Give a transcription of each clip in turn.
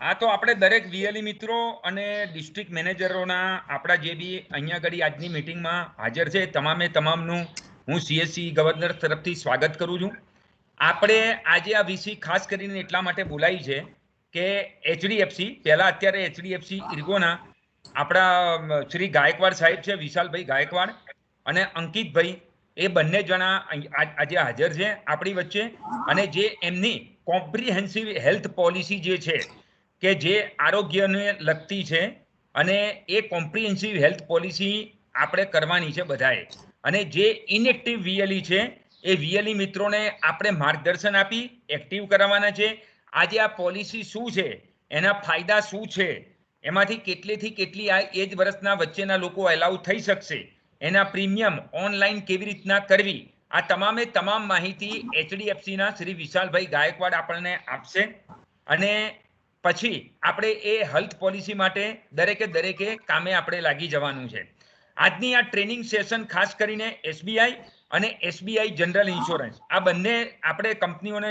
આ તો આપણે દરેક વીએલઈ મિત્રો અને ડિસ્ટ્રિક્ટ મેનેજરોના આપણા જે બી અહીંયા આગળ આજની મીટિંગમાં હાજર છે તમામે તમામનું હું સીએસસી ગવર્નર તરફથી સ્વાગત કરું છું. આપણે આજે આ વીસી ખાસ કરીને એટલા માટે બોલાવી છે કે એચડીએફસી પહેલા અત્યારે એચડીએફસી ઇર્ગોના આપણા શ્રી ગાયકવાડ સાહેબ છે, વિશાલભાઈ ગાયકવાડ અને અંકિતભાઈ, એ બંને જણા આજે હાજર છે આપણી વચ્ચે. અને જે એમની કોમ્પ્રિહેન્સિવ હેલ્થ પોલિસી જે છે કે જે આરોગ્યને લગતી છે અને એ કોમ્પ્રિહેન્સિવ હેલ્થ પોલિસી આપણે કરવાની છે બધાએ. અને જે ઇનએક્ટિવ વીએલઈ છે એ વીએલઈ મિત્રોને આપણે માર્ગદર્શન આપી એક્ટિવ કરાવવાના છે. આજે આ પોલિસી શું છે, એના ફાયદા શું છે, એમાંથી કેટલીથી કેટલી આ એજ વર્ષના વચ્ચેના લોકો એલાઉ થઈ શકશે, એના પ્રીમિયમ ઓનલાઈન કેવી રીતના કરવી, આ તમામે તમામ માહિતી એચડીએફસીના શ્રી વિશાલભાઈ ગાયકવાડ આપણને આપશે. અને પછી આપણે એ હેલ્થ પોલિસી માટે દરેકે કામે આપણે લાગી જવાનું છે. આજની આ ટ્રેનિંગ સેશન ખાસ કરીને એસબીઆઈ અને એસબીઆઈ જનરલ ઇન્સ્યોરન્સ આ બંને આપણે કંપનીઓને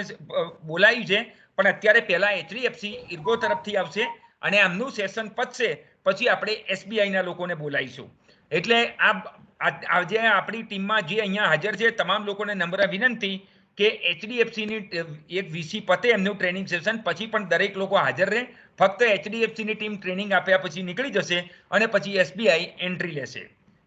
બોલાવી છે, પણ અત્યારે પહેલા એચડીએફસી ઇર્ગો તરફથી આવશે અને આમનું સેશન પતશે પછી આપણે એસબીઆઈના લોકોને બોલાવીશું. એટલે આજે આપણી ટીમમાં જે અહીંયા હાજર છે તમામ લોકોને નમ્ર વિનંતી કે એચડીએફસીની એક વીસી પતે એમનું ટ્રેનિંગ સેશન પછી પણ દરેક લોકો હાજર રહે. ફક્ત એચડીએફસીની ટીમ ટ્રેનિંગ આપ્યા પછી નીકળી જશે અને પછી એસબીઆઈ એન્ટ્રી લેશે.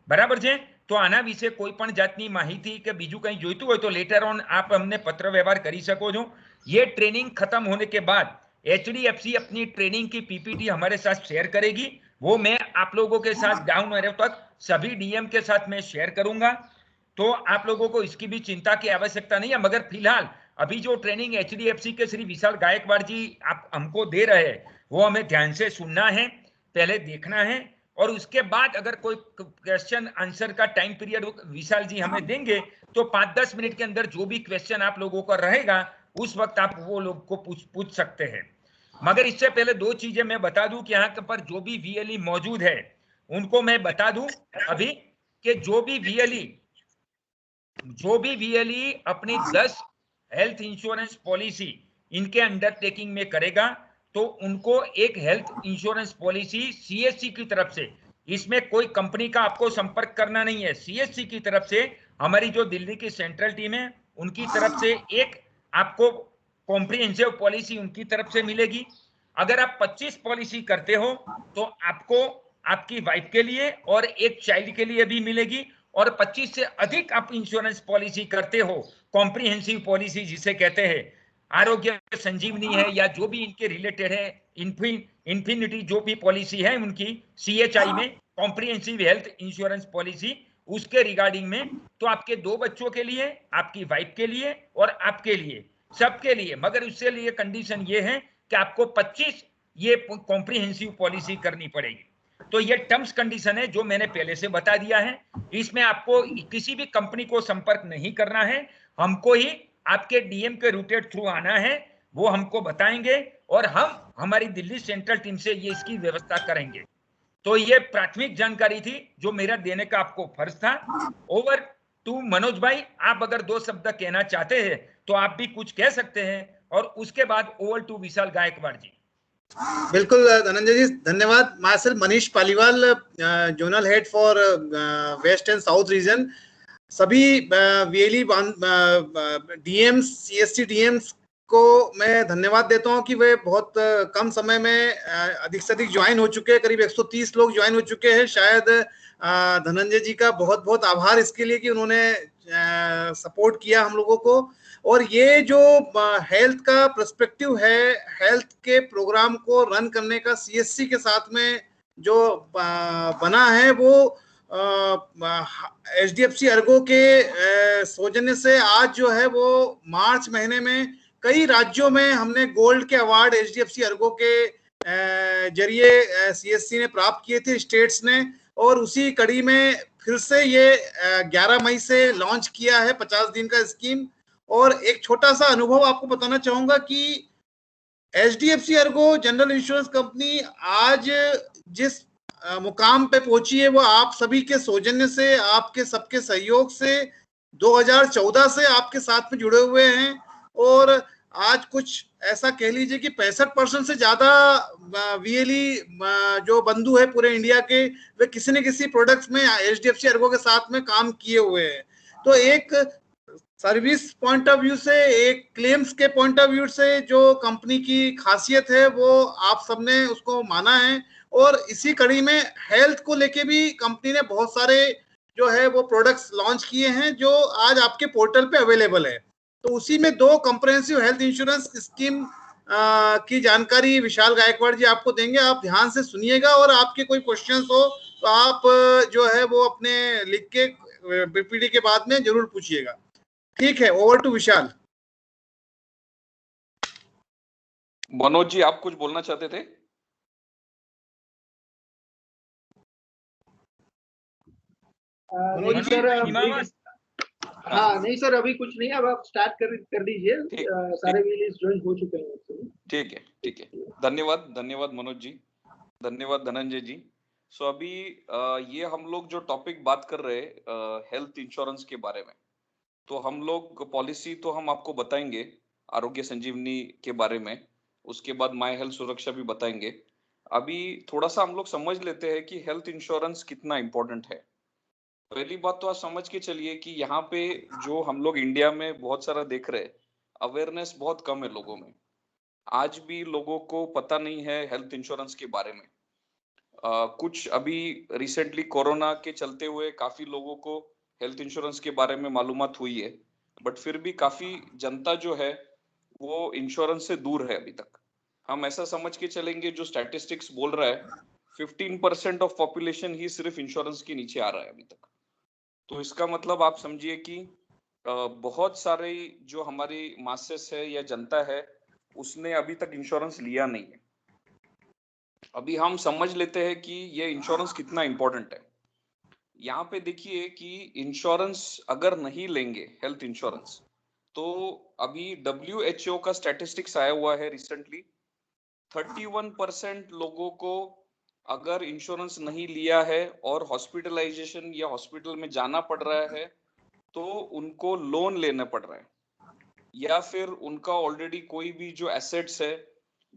બરાબર છે? તો આના વિશે કોઈ પણ જાતની માહિતી કે બીજું કંઈ જોઈતું હોય તો લેટર ઓન આપ અમને पत्र व्यवहार कर सको છો. ये ट्रेनिंग खत्म होने के बाद एचडीएफसी अपनी ट्रेनिंग की पीपीटी हमारे साथ शेयर करेगी. वो मैं आप लोगों के साथ डाउन एरो तक सभी डीएम के साथ मैं शेयर करूंगा. तो आप लोगों को इसकी भी चिंता की आवश्यकता नहीं है. मगर फिलहाल अभी जो ट्रेनिंग एचडीएफसी के श्री विशाल गायकवाड़ जी आप हमको दे रहे हैं वो हमें ध्यान से सुनना है, पहले देखना है, और उसके बाद अगर कोई क्वेश्चन आंसर का टाइम पीरियड विशाल जी हमें देंगे तो 5-10 मिनट के अंदर जो भी क्वेश्चन आप लोगों का रहेगा उस वक्त आप वो लोग को पूछ सकते हैं. मगर इससे पहले दो चीजें मैं बता दूं कि यहाँ पर जो भी वीएलई मौजूद है उनको मैं बता दूं अभी कि जो भी वीएलई अपनी 10 हेल्थ इंश्योरेंस पॉलिसी इनके अंडरटेकिंग में करेगा तो उनको एक हेल्थ इंश्योरेंस पॉलिसी सीएससी की तरफ से, इसमें कोई कंपनी का आपको संपर्क करना नहीं है, सीएससी की तरफ से हमारी जो दिल्ली की सेंट्रल टीम है उनकी तरफ से एक आपको कॉम्प्रिहेंसिव पॉलिसी उनकी तरफ से मिलेगी. अगर आप 25 पॉलिसी करते हो तो आपको आपकी वाइफ के लिए और एक चाइल्ड के लिए भी मिलेगी. और 25 से अधिक आप इंश्योरेंस पॉलिसी करते हो, कॉम्प्रिहेंसिव पॉलिसी जिसे कहते हैं, आरोग्य संजीवनी है या जो भी इनके रिलेटेड है, इन्फिनिटी जो भी पॉलिसी है उनकी सीएचआई में कॉम्प्रिहेंसिव हेल्थ इंश्योरेंस पॉलिसी, उसके रिगार्डिंग में तो आपके 2 बच्चों के लिए, आपकी वाइफ के लिए और आपके लिए, सबके लिए. मगर उसके लिए कंडीशन ये है कि आपको 25 ये कॉम्प्रिहेंसिव पॉलिसी करनी पड़ेगी. तो ये टर्म्स कंडीशन है जो मैंने पहले से बता दिया है. इसमें आपको किसी भी कंपनी को संपर्क नहीं करना है, हमको ही आपके डीएम के रूटेड थ्रू आना है, वो हमको बताएंगे और हम हमारी दिल्ली सेंट्रल टीम से ये इसकी व्यवस्था करेंगे. तो ये प्राथमिक जानकारी थी जो मेरा देने का आपको फर्ज था. ओवर टू मनोज भाई, आप अगर 2 शब्द कहना चाहते हैं तो आप भी कुछ कह सकते हैं और उसके बाद ओवर टू विशाल गायकवाड़ जी. बिल्कुल धनंजय जी, धन्यवाद. Myself Manish Paliwal, zonal head for west and south region. सभी वीएलई डीएम्स, सीएसटी डीएम्स को मैं धन्यवाद देता हूं कि वे बहुत कम समय में अधिक से अधिक ज्वाइन हो चुके हैं. करीब 130 लोग ज्वाइन हो चुके हैं. शायद धनंजय जी का बहुत बहुत आभार इसके लिए कि उन्होंने सपोर्ट किया हम लोगों को. और ये जो हेल्थ का पर्सपेक्टिव है, हेल्थ के प्रोग्राम को रन करने का सीएससी के साथ में जो बना है, वो एचडीएफसी अर्गो के सौजन्य से आज जो है वो मार्च महीने में कई राज्यों में हमने गोल्ड के अवार्ड एचडीएफसी अर्गो के जरिए सीएससी ने प्राप्त किए थे, स्टेट्स ने. और उसी कड़ी में फिर से ये 11 मई से लॉन्च किया है 50 दिन का स्कीम. और एक छोटा सा अनुभव आपको बताना चाहूंगा कि HDFC Ergo general insurance company आज जिस मुकाम पे पहुंची है वो आप सभी के सौजन्य से, आपके सबके सहयोग से 2014 से आपके साथ में जुड़े हुए हैं. और आज कुछ ऐसा कह लीजिए कि 65% से ज्यादा वीएलई जो बंधु है पूरे इंडिया के, वे किसी न किसी प्रोडक्ट्स में एचडीएफसी अर्गो के साथ में काम किए हुए हैं। तो एक सर्विस पॉइंट ऑफ व्यू से, एक क्लेम्स के पॉइंट ऑफ व्यू से जो कंपनी की खासियत है वो आप सबने उसको माना है। और इसी कड़ी में हेल्थ को लेके भी कंपनी ने बहुत सारे जो है वो प्रोडक्ट्स लॉन्च किए हैं जो आज आपके पोर्टल पे अवेलेबल है। तो उसी में 2 कॉम्प्रिहेंसिव हेल्थ इंश्योरेंस स्कीम की जानकारी विशाल गायकवाड़ जी आपको देंगे। आप ध्यान से सुनिएगा और आपके कोई क्वेश्चंस हो तो आप जो है वो अपने लिख के पीपीटी के बाद में जरूर पूछिएगा। ठीक है, ओवर टू विशाल। मनोज जी, आप कुछ बोलना चाहते थे? मनोज सर हिमावत, हाँ नहीं सर, अभी कुछ नहीं, अब आप स्टार्ट कर दीजिए। सारे व्हील्स ज्वाइन हो चुके हैं। ठीक है, ठीक है। धन्यवाद, धन्यवाद मनोज जी, धन्यवाद धनंजय जी। सो अभी ये हम लोग जो टॉपिक बात कर रहे हैं हेल्थ इंश्योरेंस के बारे में, तो हम लोग पॉलिसी तो हम आपको बताएंगे आरोग्य संजीवनी के बारे में, उसके बाद माय हेल्थ सुरक्षा भी बताएंगे। अभी थोड़ा सा हम लोग समझ लेते हैं कि हेल्थ इंश्योरेंस कितना इम्पोर्टेंट है। पहली बात तो आप समझ के चलिए कि यहाँ पे जो हम लोग इंडिया में बहुत सारा देख रहे हैं, अवेयरनेस बहुत कम है लोगों में। आज भी लोगों को पता नहीं है हेल्थ इंश्योरेंस के बारे में। कुछ अभी रिसेंटली कोरोना के चलते हुए काफी लोगों को हेल्थ इंश्योरेंस के बारे में मालूमात हुई है, बट फिर भी काफी जनता जो है वो इंश्योरेंस से दूर है अभी तक। हम ऐसा समझ के चलेंगे, जो स्टैटिस्टिक्स बोल रहा है 15% ऑफ पॉपुलेशन ही सिर्फ इंश्योरेंस के नीचे आ रहा है अभी तक। तो इसका मतलब आप समझिए कि बहुत सारे जो हमारी मासेस है या जनता है उसने अभी तक इंश्योरेंस लिया नहीं है। अभी हम समझ लेते हैं कि ये इंश्योरेंस कितना इंपॉर्टेंट है। यहाँ पे देखिए कि इंश्योरेंस अगर नहीं लेंगे हेल्थ इंश्योरेंस, तो अभी WHO का स्टैटिस्टिक्स आया हुआ है रिसेंटली, 31% लोगों को अगर इंश्योरेंस नहीं लिया है और हॉस्पिटलाइजेशन या हॉस्पिटल में जाना पड़ रहा है तो उनको लोन लेना पड़ रहा है, या फिर उनका ऑलरेडी कोई भी जो एसेट्स है,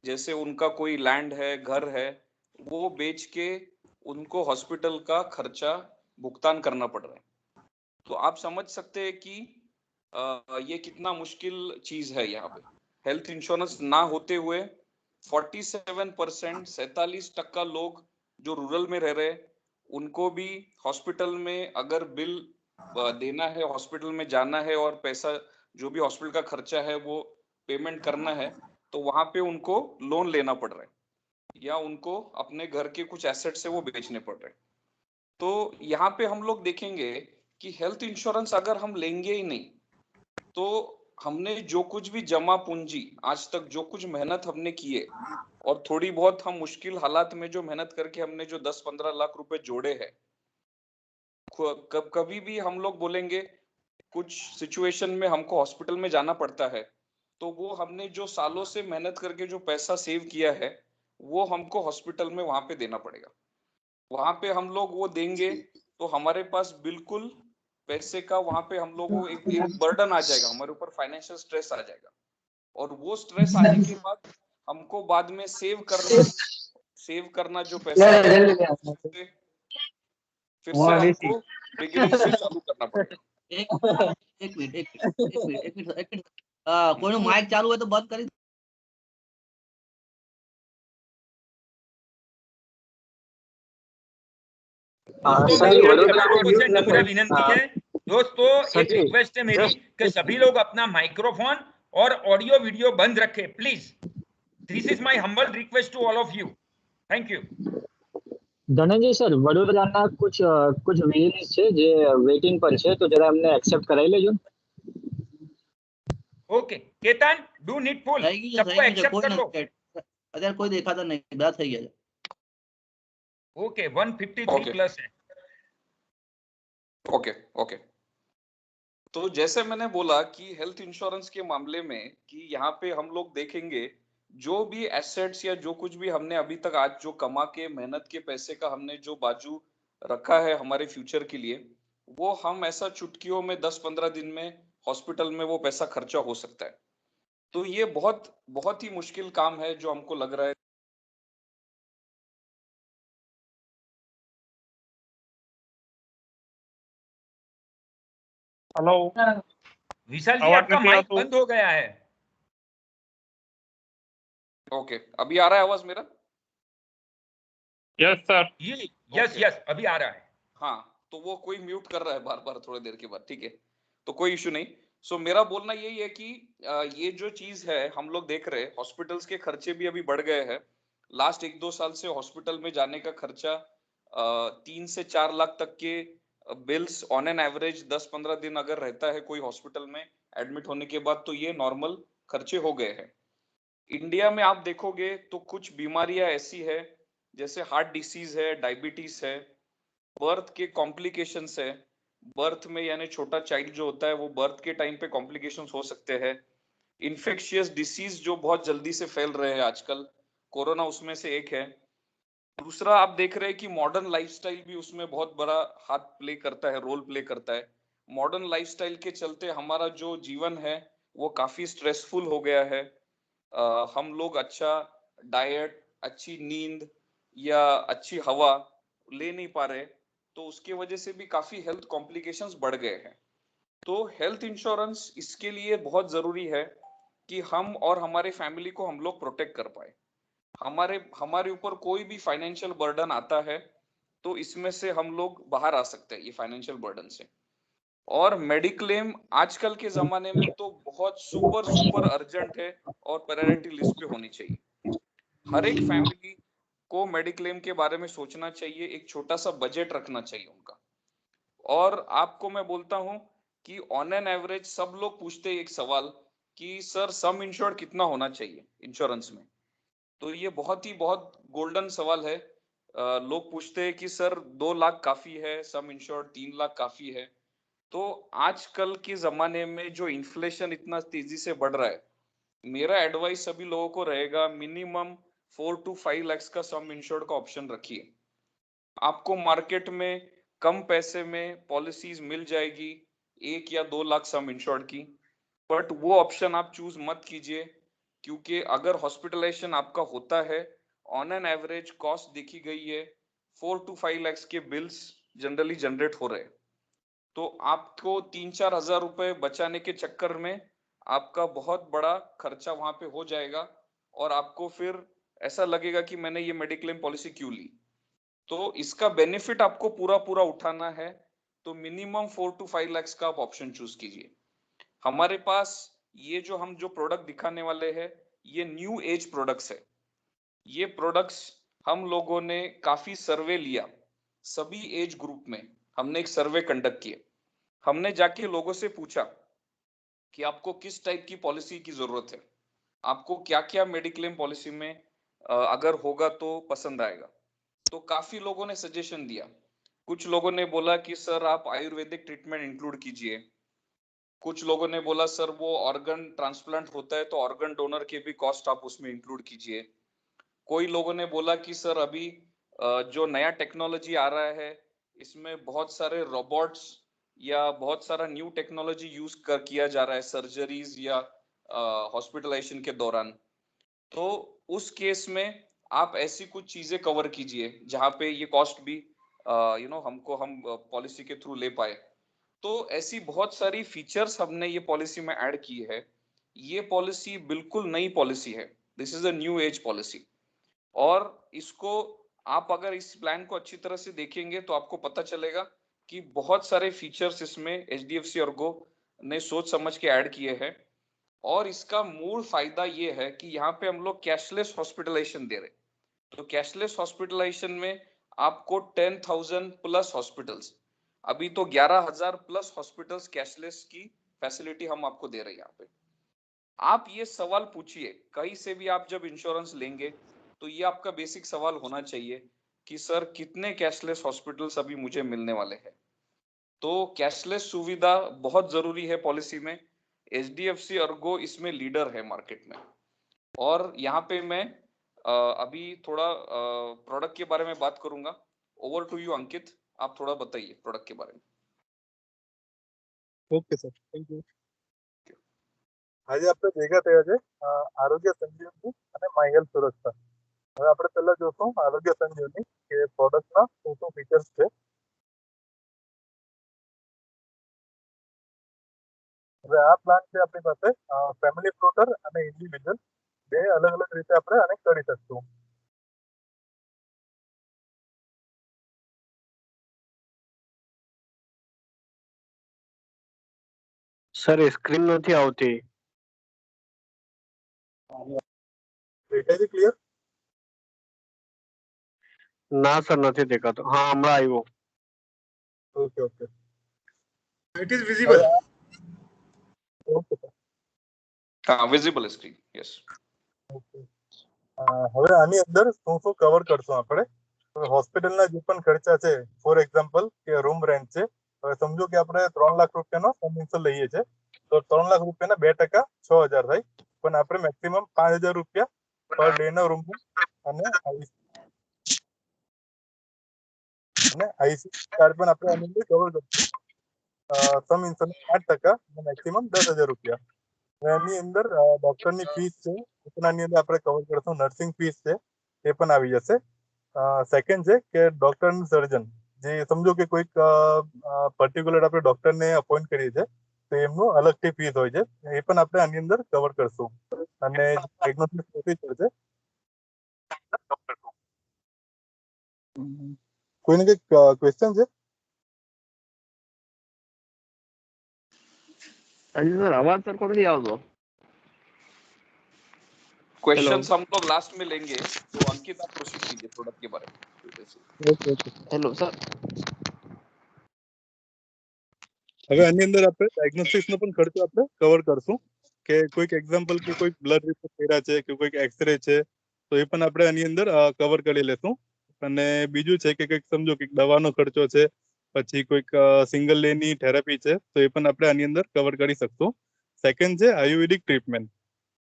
जैसे उनका कोई लैंड है, घर है, वो बेच के उनको हॉस्पिटल का खर्चा भुगतान करना पड़ रहा है। तो आप समझ सकते हैं कि ये कितना मुश्किल चीज है। यहाँ पे हेल्थ इंश्योरेंस ना होते हुए 47%, 47% लोग जो रूरल में रह रहे हैं, उनको भी हॉस्पिटल में अगर बिल देना है, हॉस्पिटल में जाना है और पैसा जो भी हॉस्पिटल का खर्चा है वो पेमेंट करना है, तो वहां पे उनको लोन लेना पड़ रहा है या उनको अपने घर के कुछ एसेट से वो बेचने पड़ रहे हैं। तो यहाँ पे हम लोग देखेंगे कि हेल्थ इंश्योरेंस अगर हम लेंगे ही नहीं, तो हमने जो कुछ भी जमा पूंजी आज तक, जो कुछ मेहनत हमने की है, और थोड़ी बहुत हम मुश्किल हालात में जो मेहनत करके हमने जो 10-15 लाख रुपए जोड़े हैं, कभी भी हम लोग बोलेंगे कुछ सिचुएशन में हमको हॉस्पिटल में जाना पड़ता है, तो वो हमने जो सालों से मेहनत करके जो पैसा सेव किया है वो हमको हॉस्पिटल में वहां पे देना पड़ेगा। वहां पे हम लोग वो देंगे तो हमारे पास बिल्कुल पैसे का वहां पे हम लोगों को एक बर्डन आ जाएगा, हमारे ऊपर फाइनेंशियल स्ट्रेस आ जाएगा, और वो स्ट्रेस आने के बाद हमको बाद में सेव करना जो पैसा है, फिर से हमको बिगिनिंग से चालू करना पड़ेगा। एक मिनट कोई माइक चालू है तो बंद करी। नम्र विनंती है दोस्तों, एक रिक्वेस्ट है मेरी कि सभी लोग अपना माइक्रोफोन और ऑडियो वीडियो बंद रखें please. This is my humble request to all of you, thank you. Dhananjay sir વડોદરાના कुछ व्हील्स છે જે વેઇટિંગ પર છે, તો જરા અમને એક્સેપ્ટ કરાવી લેજો। ओके केतन, डू नीडफुल, सबको एक्सेप्ट कर लो। अगर कोई देखा तो नहीं बात થઈ ગયા। ओके 153 प्लस है। Okay okay. तो जैसे मैंने बोला कि हेल्थ इंश्योरेंस के मामले में कि यहाँ पे हम लोग देखेंगे जो भी एसेट्स या जो कुछ भी हमने अभी तक आज जो कमा के मेहनत के पैसे का हमने जो बाजू रखा है हमारे फ्यूचर के लिए, वो हम ऐसा चुटकियों में 10-15 दिन में हॉस्पिटल में वो पैसा खर्चा हो सकता है। तो ये बहुत बहुत ही मुश्किल काम है जो हमको लग रहा है। हेलो, विशाल जी आवाज आपका नहीं आ माइक तो बंद हो गया है। ओके, अभी आ रहा है आवाज मेरा? Yes sir. ये यस ओके, यस अभी आ रहा है। हाँ, तो वो कोई म्यूट कर रहा है बार बार थोड़ी देर के बाद, ठीक है, तो कोई इशू नहीं। सो मेरा बोलना यही है कि ये जो चीज है हम लोग देख रहे हैं, हॉस्पिटल्स के खर्चे भी अभी बढ़ गए हैं। लास्ट 1-2 साल से हॉस्पिटल में जाने का खर्चा 3 से 4 लाख तक के बिल्स ऑन एन एवरेज 10-15 दिन अगर रहता है कोई हॉस्पिटल में एडमिट होने के बाद, तो ये नॉर्मल खर्चे हो गए हैं। इंडिया में आप देखोगे तो कुछ बीमारियां ऐसी है, जैसे हार्ट डिसीज है, डायबिटीज है, बर्थ के कॉम्प्लिकेशंस है। बर्थ में यानी छोटा चाइल्ड जो होता है वो बर्थ के टाइम पे कॉम्प्लिकेशंस हो सकते हैं। इन्फेक्शियस डिसीज जो बहुत जल्दी से फैल रहे हैं आजकल, कोरोना उसमें से एक है। दूसरा आप देख रहे हैं कि मॉडर्न लाइफस्टाइल भी उसमें बहुत बड़ा हाथ प्ले करता है, रोल प्ले करता है। मॉडर्न लाइफस्टाइल के चलते हमारा जो जीवन है वो काफी स्ट्रेसफुल हो गया है। हम लोग अच्छा डाइट, अच्छी नींद या अच्छी हवा ले नहीं पा रहे, तो उसके वजह से भी काफी हेल्थ कॉम्प्लिकेशंस बढ़ गए हैं। तो हेल्थ इंश्योरेंस इसके लिए बहुत जरूरी है कि हम और हमारे फैमिली को हम लोग प्रोटेक्ट कर पाए। हमारे हमारे ऊपर कोई भी फाइनेंशियल बर्डन आता है तो इसमें से हम लोग बाहर आ सकते हैं ये फाइनेंशियल बर्डन से। और मेडिक्लेम आजकल के जमाने में तो बहुत सुपर सुपर अर्जेंट है और प्रायोरिटी लिस्ट पे होनी चाहिए। हर एक फैमिली को मेडिक्लेम के बारे में सोचना चाहिए, एक छोटा सा बजट रखना चाहिए उनका। और आपको मैं बोलता हूं कि ऑन एन एवरेज सब लोग पूछते हैं एक सवाल कि सर सम इंश्योर्ड कितना होना चाहिए इंश्योरेंस में। तो ये बहुत ही बहुत गोल्डन सवाल है। लोग पूछते हैं कि सर 2 लाख काफी है, सम इंश्योर्ड 3 लाख काफी है। तो आजकल के जमाने में जो इन्फ्लेशन इतना तेजी से बढ़ रहा है, मेरा एडवाइस सभी लोगों को रहेगा मिनिमम 4 to 5 lakhs का सम इंश्योर्ड का ऑप्शन रखिए। आपको मार्केट में कम पैसे में पॉलिसीज मिल जाएगी 1 या 2 लाख सम इंश्योर्ड की, बट वो ऑप्शन आप चूज मत कीजिए, क्योंकि अगर हॉस्पिटलाइजेशन आपका होता है, ऑन एन एवरेज कॉस्ट देखी गई है 4 to 5 lakhs के बिल्स जनरली जनरेट हो रहे हैं। तो आपको 3-4 हजार रुपए बचाने के चक्कर में आपका बहुत बड़ा खर्चा वहां पे हो जाएगा, और आपको फिर ऐसा लगेगा कि मैंने ये मेडिक्लेम पॉलिसी क्यों ली। तो इसका बेनिफिट आपको पूरा पूरा उठाना है, तो मिनिमम 4 to 5 lakhs का आप ऑप्शन चूज कीजिए। हमारे पास ये जो हम जो प्रोडक्ट दिखाने वाले हैं, ये न्यू एज प्रोडक्ट्स है। ये प्रोडक्ट्स हम लोगों ने काफी सर्वे लिया, सभी एज ग्रुप में हमने एक सर्वे कंडक्ट किया। हमने जाके लोगों से पूछा कि आपको किस टाइप की पॉलिसी की जरूरत है, आपको क्या क्या मेडिक्लेम पॉलिसी में अगर होगा तो पसंद आएगा। तो काफी लोगों ने सजेशन दिया। कुछ लोगों ने बोला कि सर आप आयुर्वेदिक ट्रीटमेंट इंक्लूड कीजिए। कुछ लोगों ने बोला सर वो ऑर्गन ट्रांसप्लांट होता है तो ऑर्गन डोनर के भी कॉस्ट आप उसमें इंक्लूड कीजिए। कोई लोगों ने बोला कि सर अभी जो नया टेक्नोलॉजी आ रहा है, इसमें बहुत सारे रोबोट्स या बहुत सारा न्यू टेक्नोलॉजी यूज कर किया जा रहा है सर्जरीज या हॉस्पिटलाइजेशन के दौरान। तो उस केस में आप ऐसी कुछ चीजें कवर कीजिए जहां पे ये कॉस्ट भी हमको हम पॉलिसी के थ्रू ले पाए। तो ऐसी बहुत सारी फीचर्स हमने ये पॉलिसी में ऐड की है। ये पॉलिसी बिल्कुल नई पॉलिसी है, this is a new age policy. और इसको आप अगर इस प्लान को अच्छी तरह से देखेंगे तो आपको पता चलेगा कि बहुत सारे फीचर्स इसमें एचडीएफसी अर्गो ने सोच समझ के ऐड किए हैं। और इसका मूल फायदा ये है कि यहाँ पे हम लोग कैशलेस हॉस्पिटलाइजेशन दे रहे हैं। तो कैशलेस हॉस्पिटलाइजेशन में आपको 10,000 प्लस हॉस्पिटल्स, अभी तो 11,000 प्लस हॉस्पिटल्स कैशलेस की फैसिलिटी हम आपको दे रहे हैं यहाँ पे। आप ये सवाल पूछिए कहीं से भी, आप जब इंश्योरेंस लेंगे तो ये आपका बेसिक सवाल होना चाहिए कि सर कितने कैशलेस हॉस्पिटल्स अभी मुझे मिलने वाले हैं। तो कैशलेस सुविधा बहुत जरूरी है पॉलिसी में। एचडीएफसी अर्गो इसमें लीडर है मार्केट में। और यहाँ पे मैं अभी थोड़ा प्रोडक्ट के बारे में बात करूंगा। ओवर टू यू अंकित, आप थोड़ा बताइए प्रोडक्ट के बारे में। Okay sir, thank you. આજે આપણે ભેગા થયા છે આરોગ્ય સંજીવની અને માય હેલ્થ સુરક્ષા. હવે આપણે પહેલા જોશું આરોગ્ય સંજીવની કે પ્રોડક્ટના શું શું ફીચર્સ છે. હવે આ પ્લાન છે આપણી પાસે ફેમિલી ફ્લોટર અને ઇન્ડિવિજ્યુઅલ બે અલગ અલગ રીતે આપણે આને કરી શકશું. સર એ સ્ક્રીન નથી આવતી. Data clear? ના સર નથી દેખાતો. હા હમણાં આવ્યો. Okay okay. It is visible. Okay हाँ विजिबल स्क्रीन यस. હવે આની અંદર શું શું કવર કરશું આપણે. હોસ્પિટલના જે પણ ખર્ચા છે ફોર એક્ઝામ્પલ કે રૂમ રેન્ટ છે. હવે સમજો કે આપણે 3 લાખ રૂપિયાનો હોમ ઇન્સ્યોર લઈએ છીએ તો 3 લાખ રૂપિયાના 2% 6,000 થાય. પણ આપણે મેક્સિમમ 5,000 રૂપિયા પર ડે નો રૂમ અને આઈસી ચાર્જ પણ આપણે આની અંદર કવર કરશું. સમ ઇન્સ્યોર 8% મેક્સિમમ 10,000 રૂપિયા. એની અંદર ડોક્ટરની ફીસ છે એ પણ આની અંદર આપણે કવર કરશું. નર્સિંગ ફીસ છે એ પણ આવી જશે. સેકન્ડ છે કે ડોક્ટર સર્જન જે સમજો કે કોઈક પર્ટિક્યુલર આપણે ડોક્ટરને અપોઇન્ટ કરીએ છીએ તો એમનું અલગથી ફીસ હોય છે એ પણ આપણે આની અંદર કવર કરશું. અને ડાયગ્નોસ્ટિક પ્રોસીજર છે. કોઈને કઈક ક્વેશ્ચન છે? સર અવાજ સરખો નથી આવતો. क्वेश्चंस हम लोग लास्ट में लेंगे तो अंकित आप प्रोसीड कीजिए प्रोडक्ट के बारे में. Okay okay. Hello sir. હવે આની અંદર આપણે ડાયગ્નોસ્ટિક્સ નો પણ ખર્ચો આપણે કવર કરશું કે કોઈક એક્ઝામ્પલ કે કોઈક બ્લડ રિપોર્ટ કર્યા છે કે કોઈક એક્સરે છે તો એ પણ આપણે આની અંદર કવર કરી લેશું. અને બીજું છે કે કંઈક સમજો કે દવાનો ખર્ચો છે પછી કોઈક સિંગલ ડેની થેરાપી છે તો એ પણ આપણે આની અંદર કવર કરી શકશું. સેકન્ડ છે આયુર્વેદિક ટ્રીટમેન્ટ.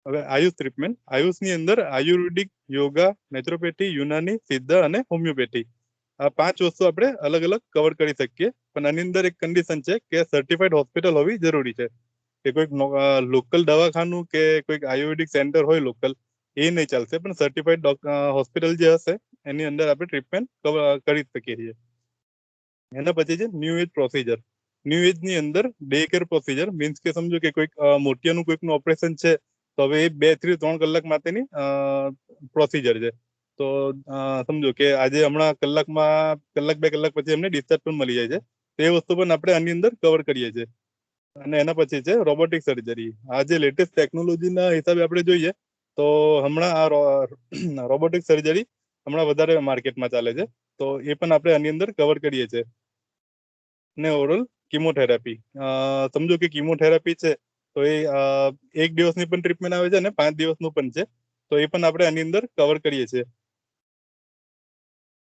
હવે આયુષ ટ્રીટમેન્ટ આયુષની અંદર આયુર્વેદિક, યોગા, નેચરોપેથી, યુનાની, સિદ્ધ અને હોમિયોપેથી આ 5 વસ્તુ આપણે અલગ અલગ કવર કરી શકીએ. પણ આની અંદર એક કન્ડિશન છે કે સર્ટિફાઈડ હોસ્પિટલ હોવી જરૂરી છે. કે કોઈક લોકલ દવાખાનું કે કોઈક આયુર્વેદિક સેન્ટર હોય લોકલ એ નહીં ચાલશે. પણ સર્ટિફાઈડ હોસ્પિટલ જે હશે એની અંદર આપણે ટ્રીટમેન્ટ કરી શકીએ છીએ. એના પછી છે ન્યુ એજ પ્રોસિજર. ન્યુ એજ ની અંદર ડે કેર પ્રોસિજર મીન્સ કે સમજો કે કોઈક મોતિયાનું કોઈકનું ઓપરેશન છે તો હવે એ 2 થી 3 કલાક માટેની પ્રોસિજર છે. તો સમજો કે આજે હમણાં કલાકમાં કલાક 2 કલાક પછી એમને ડિસ્ચાર્જ પણ મળી જાય છે. તે વસ્તુ પણ આપણે આની અંદર કવર કરીએ છીએ. અને એના પછી છે રોબોટિક સર્જરી. આ જે લેટેસ્ટ ટેકનોલોજીના હિસાબે આપણે જોઈએ તો હમણાં આ રોબોટિક સર્જરી હમણાં વધારે માર્કેટમાં ચાલે છે. તો એ પણ આપણે આની અંદર કવર કરીએ છીએ. અને ઓરલ કિમોથેરાપી. સમજો કે કિમોથેરાપી છે તો એ 1 દિવસની પણ ટ્રીટમેન્ટ આવે છે અને 5 દિવસનું પણ છે. તો એ પણ આપણે આની અંદર કવર કરીએ છીએ.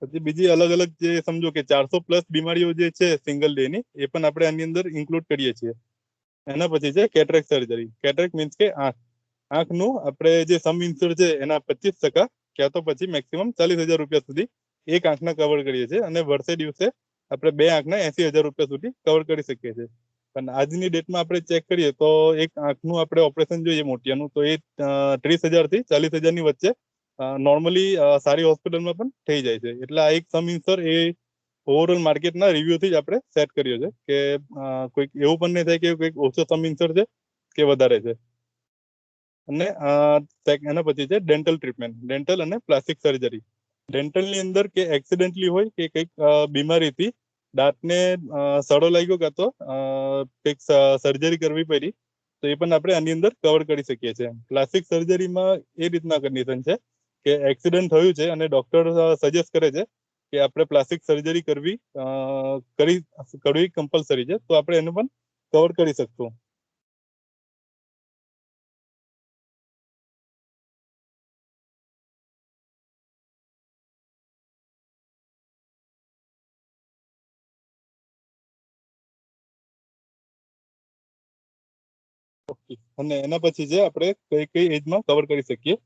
પછી બીજી અલગ અલગ જે સમજો કે 400+ બીમારીઓ જે છે સિંગલ ડે ની એ પણ આપણે આની અંદર ઇન્ક્લુડ કરીએ છીએ. એના પછી છે કેટરેક્ટ સર્જરી. કેટરેક્ટ મીન્સ કે આંખનું આપણે જે સમ ઇન્સ્યોર છે એના 25% ક્યાં તો પછી મેક્સિમમ 40,000 રૂપિયા સુધી એક આંખના કવર કરીએ છીએ. અને વર્ષે દિવસે આપણે 2 આંખના 80,000 રૂપિયા સુધી કવર કરી શકીએ છીએ. પણ આજની ડેટમાં આપણે ચેક કરીએ તો એક આંખનું આપણે ઓપરેશન જોઈએ મોતિયાનું તો એ 30,000 થી 40,000 ની વચ્ચે નોર્મલી સારી હોસ્પિટલમાં પણ થઈ જાય છે. એટલે આ એક સમ ઇન્સ્યોર એ ઓવરઓલ માર્કેટના રિવ્યુથી જ આપણે સેટ કર્યો છે કે કોઈક એવું પણ નહીં થાય કે કોઈક ઓછો સમ ઇન્સ્યોર છે કે વધારે છે. અને એના પછી છે ડેન્ટલ ટ્રીટમેન્ટ. ડેન્ટલ અને પ્લાસ્ટિક સર્જરી. ડેન્ટલની અંદર કે એક્સિડન્ટલી હોય કે કંઈક બીમારીથી દાંતને સડો લાગ્યો કાં તો કંઈક સર્જરી કરવી પડી તો એ પણ આપણે આની અંદર કવર કરી શકીએ છીએ. પ્લાસ્ટિક સર્જરીમાં એ રીતના કન્ડિશન છે કે એક્સિડન્ટ થયું છે અને ડોક્ટર સજેસ્ટ કરે છે કે આપણે પ્લાસ્ટિક સર્જરી કરવી કમ્પલસરી છે. તો આપણે એનું પણ કવર કરી શકશું. અને એના પછી છે આપણે કઈ કઈ એજમાં કવર કરી શકીએ.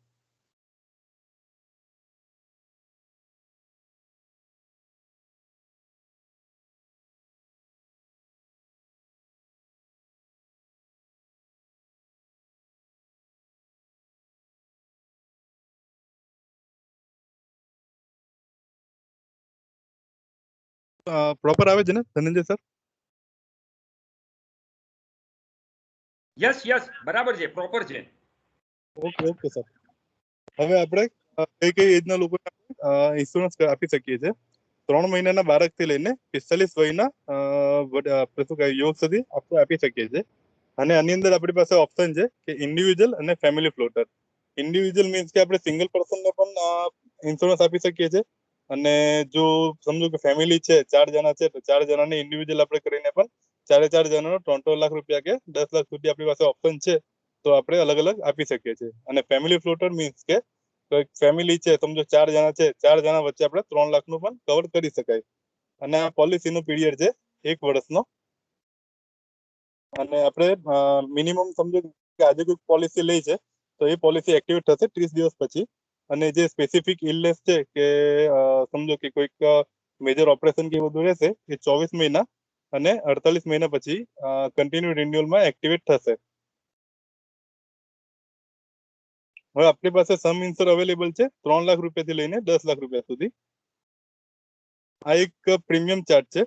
પ્રોપર આવે છે ને ધનંજય સર? યસ બરાબર છે, પ્રોપર છે. Okay sir. હવે આપણે કઈ એજના લોકોને ઇન્સ્યોરન્સ આપી શકીએ છીએ? 3 મહિનાના બાળકથી લઈને 45 વયના શું કહેવાય યુવક સુધી આપણે આપી શકીએ છીએ. અને આની અંદર આપણી પાસે ઓપ્શન છે કે ઇન્ડિવિજ્યુઅલ અને ફેમિલી ફ્લોટર. ઇન્ડિવિજ્યુઅલ મીન્સ કે આપણે સિંગલ પર્સનને પણ ઇન્સ્યોરન્સ આપી શકીએ છીએ, અને જો સમજો કે ફેમિલી છે 4 જણા છે તો 4 જણાને ઇન્ડિવિજ્યુઅલ આપણે કરીને પણ 4 જણાનો 3 લાખ રૂપિયા કે 10 લાખ સુધી આપણી પાસે ઓપ્શન છે, તો આપણે અલગ અલગ આપી શકીએ છીએ. અને ફેમિલી ફ્લોટર મીન્સ કે ફેમિલી છે, સમજો 4 જણા છે, 4 જણા વચ્ચે આપણે 3 લાખનું પણ કવર કરી શકાય. અને આ પોલિસીનો પીરિયડ છે 1 વર્ષનો. અને આપણે મિનિમમ સમજો કે આજે કોઈ પોલિસી લઈ છે તો એ પોલિસી એક્ટિવેટ થશે 30 દિવસ પછી. અને જે સ્પેસિફિક ઇલનેસ છે કે સમજો કે કોઈક મેજર ઓપરેશન કે બધું રહેશે એ 24 મહિના અને 48 મહિના પછી કન્ટિન્યુ રિન્યુઅલમાં એક્ટિવેટ થશે. હવે આપણી પાસે સમ ઇન્સ્યોર અવેલેબલ છે 3 લાખ રૂપિયાથી લઈને 10 લાખ રૂપિયા સુધી. આ એક પ્રીમિયમ ચાર્જ છે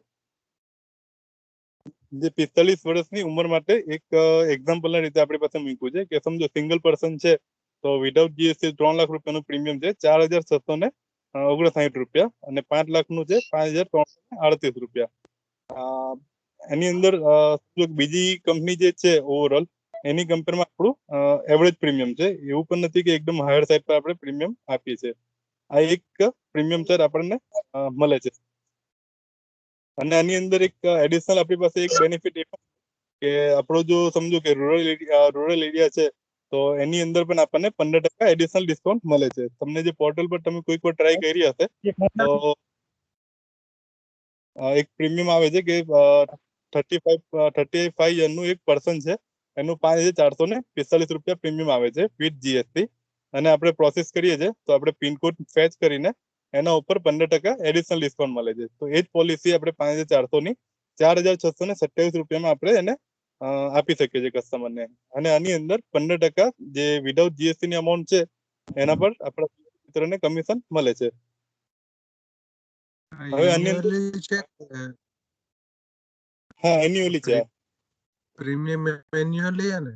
જે 45 વર્ષની ઉંમર માટે એક એક્ઝામ્પલના રીતે આપણી પાસે મૂક્યું છે કે સમજો સિંગલ પર્સન છે તો વિધાઉટ જીએસટી 3 લાખ રૂપિયાનું પ્રીમિયમ છે 4,659 રૂપિયા, અને 5 લાખનું છે 5,338 રૂપિયા. એની અંદર બીજી કંપની જે છે ઓવરઓલ એની કમ્પેરમાં આપણું એવરેજ પ્રીમિયમ છે. એવું પણ નથી કે એકદમ હાયર સાઈડ પર આપણે પ્રીમિયમ આપીએ છીએ. આ એક પ્રીમિયમ ચાર્જ આપણને મળે છે. અને આની અંદર એક એડિશનલ આપણી પાસે એક બેનિફિટ એ કે આપણો જો સમજો કે રૂરલ એરિયા છે તો એની અંદર પણ આપણને 15% એડિશનલ ડિસ્કાઉન્ટ મળે છે. તમને જે પોર્ટલ પર તમે કોઈક વાર ટ્રાય કરી હશે તો એક પ્રીમિયમ આવે છે કે 35 યરનું એક પર્સન છે એનું 5,445 રૂપિયા પ્રીમિયમ આવે છે વિથ જીએસટી. અને આપણે પ્રોસેસ કરીએ છીએ તો આપણે પિનકોડ ફેચ કરીને એના ઉપર 15% એડિશનલ ડિસ્કાઉન્ટ મળે છે. તો એ જ પોલિસી આપણે 5,400ની 4,627 રૂપિયામાં આપણે એને આપી શકીએ છીએ કસ્ટમરને. અને આની અંદર 15% જે વિધાઉટ જીએસટી ની અમાઉન્ટ છે એના પર આપણા મિત્રોને કમિશન મળે છે. હવે આની અંદર હા એન્યુઅલી છે. પ્રીમિયમ એન્યુઅલી હે ને?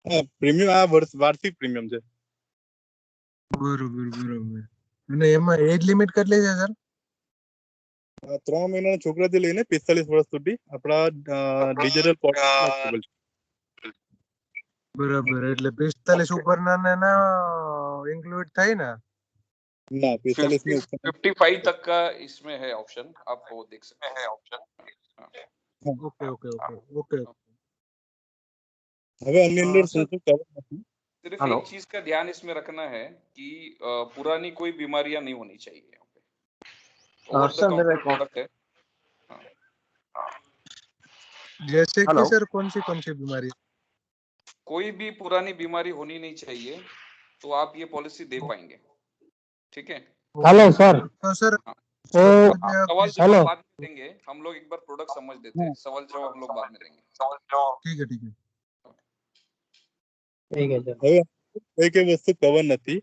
હા પ્રીમિયમ આ વાર્ષિક પ્રીમિયમ છે. બરોબર. અને એમાં એજ લિમિટ કેટલી છે સર? 3 મહિનાના છોકરાથી લઈને 45 વર્ષ સુધી આપણા ડિજિટલ પોર્ટલ અવેલેબલ છે. બરાબર, એટલે 45 ઉપરના ને ના इंक्लूड થાય ને? ના 45 ની ઉપર 55 तक का इसमें है ऑप्शन, आप वो देख सकते हैं ऑप्शन. ओके. હવે આની અંદર શું શું કવર નથી? सिर्फ एक चीज का ध्यान इसमें रखना है कि पुरानी कोई बीमारियां नहीं होनी चाहिए. ओवर द काउंटर प्रोडक्ट है. जैसे कि सर कौन सी बीमारी? कोई भी पुरानी बीमारी होनी नहीं चाहिए तो आप ये पॉलिसी दे पाएंगे. ठीक है? Hello sir. तो सर सवाल जवाब बाद में देंगे हम लोग, एक बार प्रोडक्ट समझ लेते हैं. सवाल जवाब हम लोग बाद में देंगे. ठीक है. હવે કઈ વસ્તુ કવર નથી.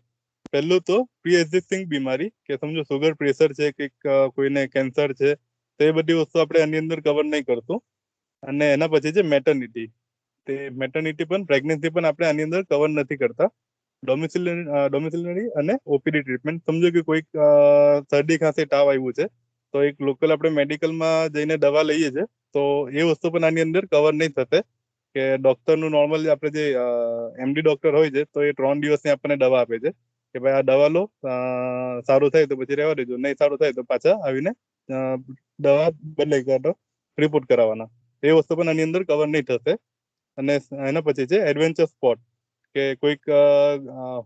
પહેલું તો પ્રી એક્ઝિસ્ટિંગ બીમારી કે સમજો સુગર પ્રેશર છે કે કોઈને કેન્સર છે તો એ બધી વસ્તુ આપણે આની અંદર કવર નહીં કરતું. અને એના પછી છે મેટર્નિટી. તે મેટર્નિટી પણ પ્રેગ્નન્સી પણ આપણે આની અંદર કવર નથી કરતા. ડોમિસિલરી અને ઓપીડી ટ્રીટમેન્ટ. સમજો કે કોઈક શરદી ખાંસી તાવ આવ્યું છે તો એક લોકલ આપણે મેડિકલમાં જઈને દવા લઈએ છીએ તો એ વસ્તુ પણ આની અંદર કવર નહીં થશે. કે ડોક્ટરનું નોર્મલ આપણે જે એમડી ડોક્ટર હોય છે તો એ 3 દિવસની આપણને દવા આપે છે કે ભાઈ આ દવા લો, સારું થાય તો પછી રહેવા દેજો, નહીં સારું થાય તો પાછા આવીને દવા બદલાઈ કાઢો, રિપોર્ટ કરાવવાના. એ વસ્તુ પણ આની અંદર કવર નહીં થશે. અને એના પછી છે એડવેન્ચર સ્પોર્ટ કે કોઈક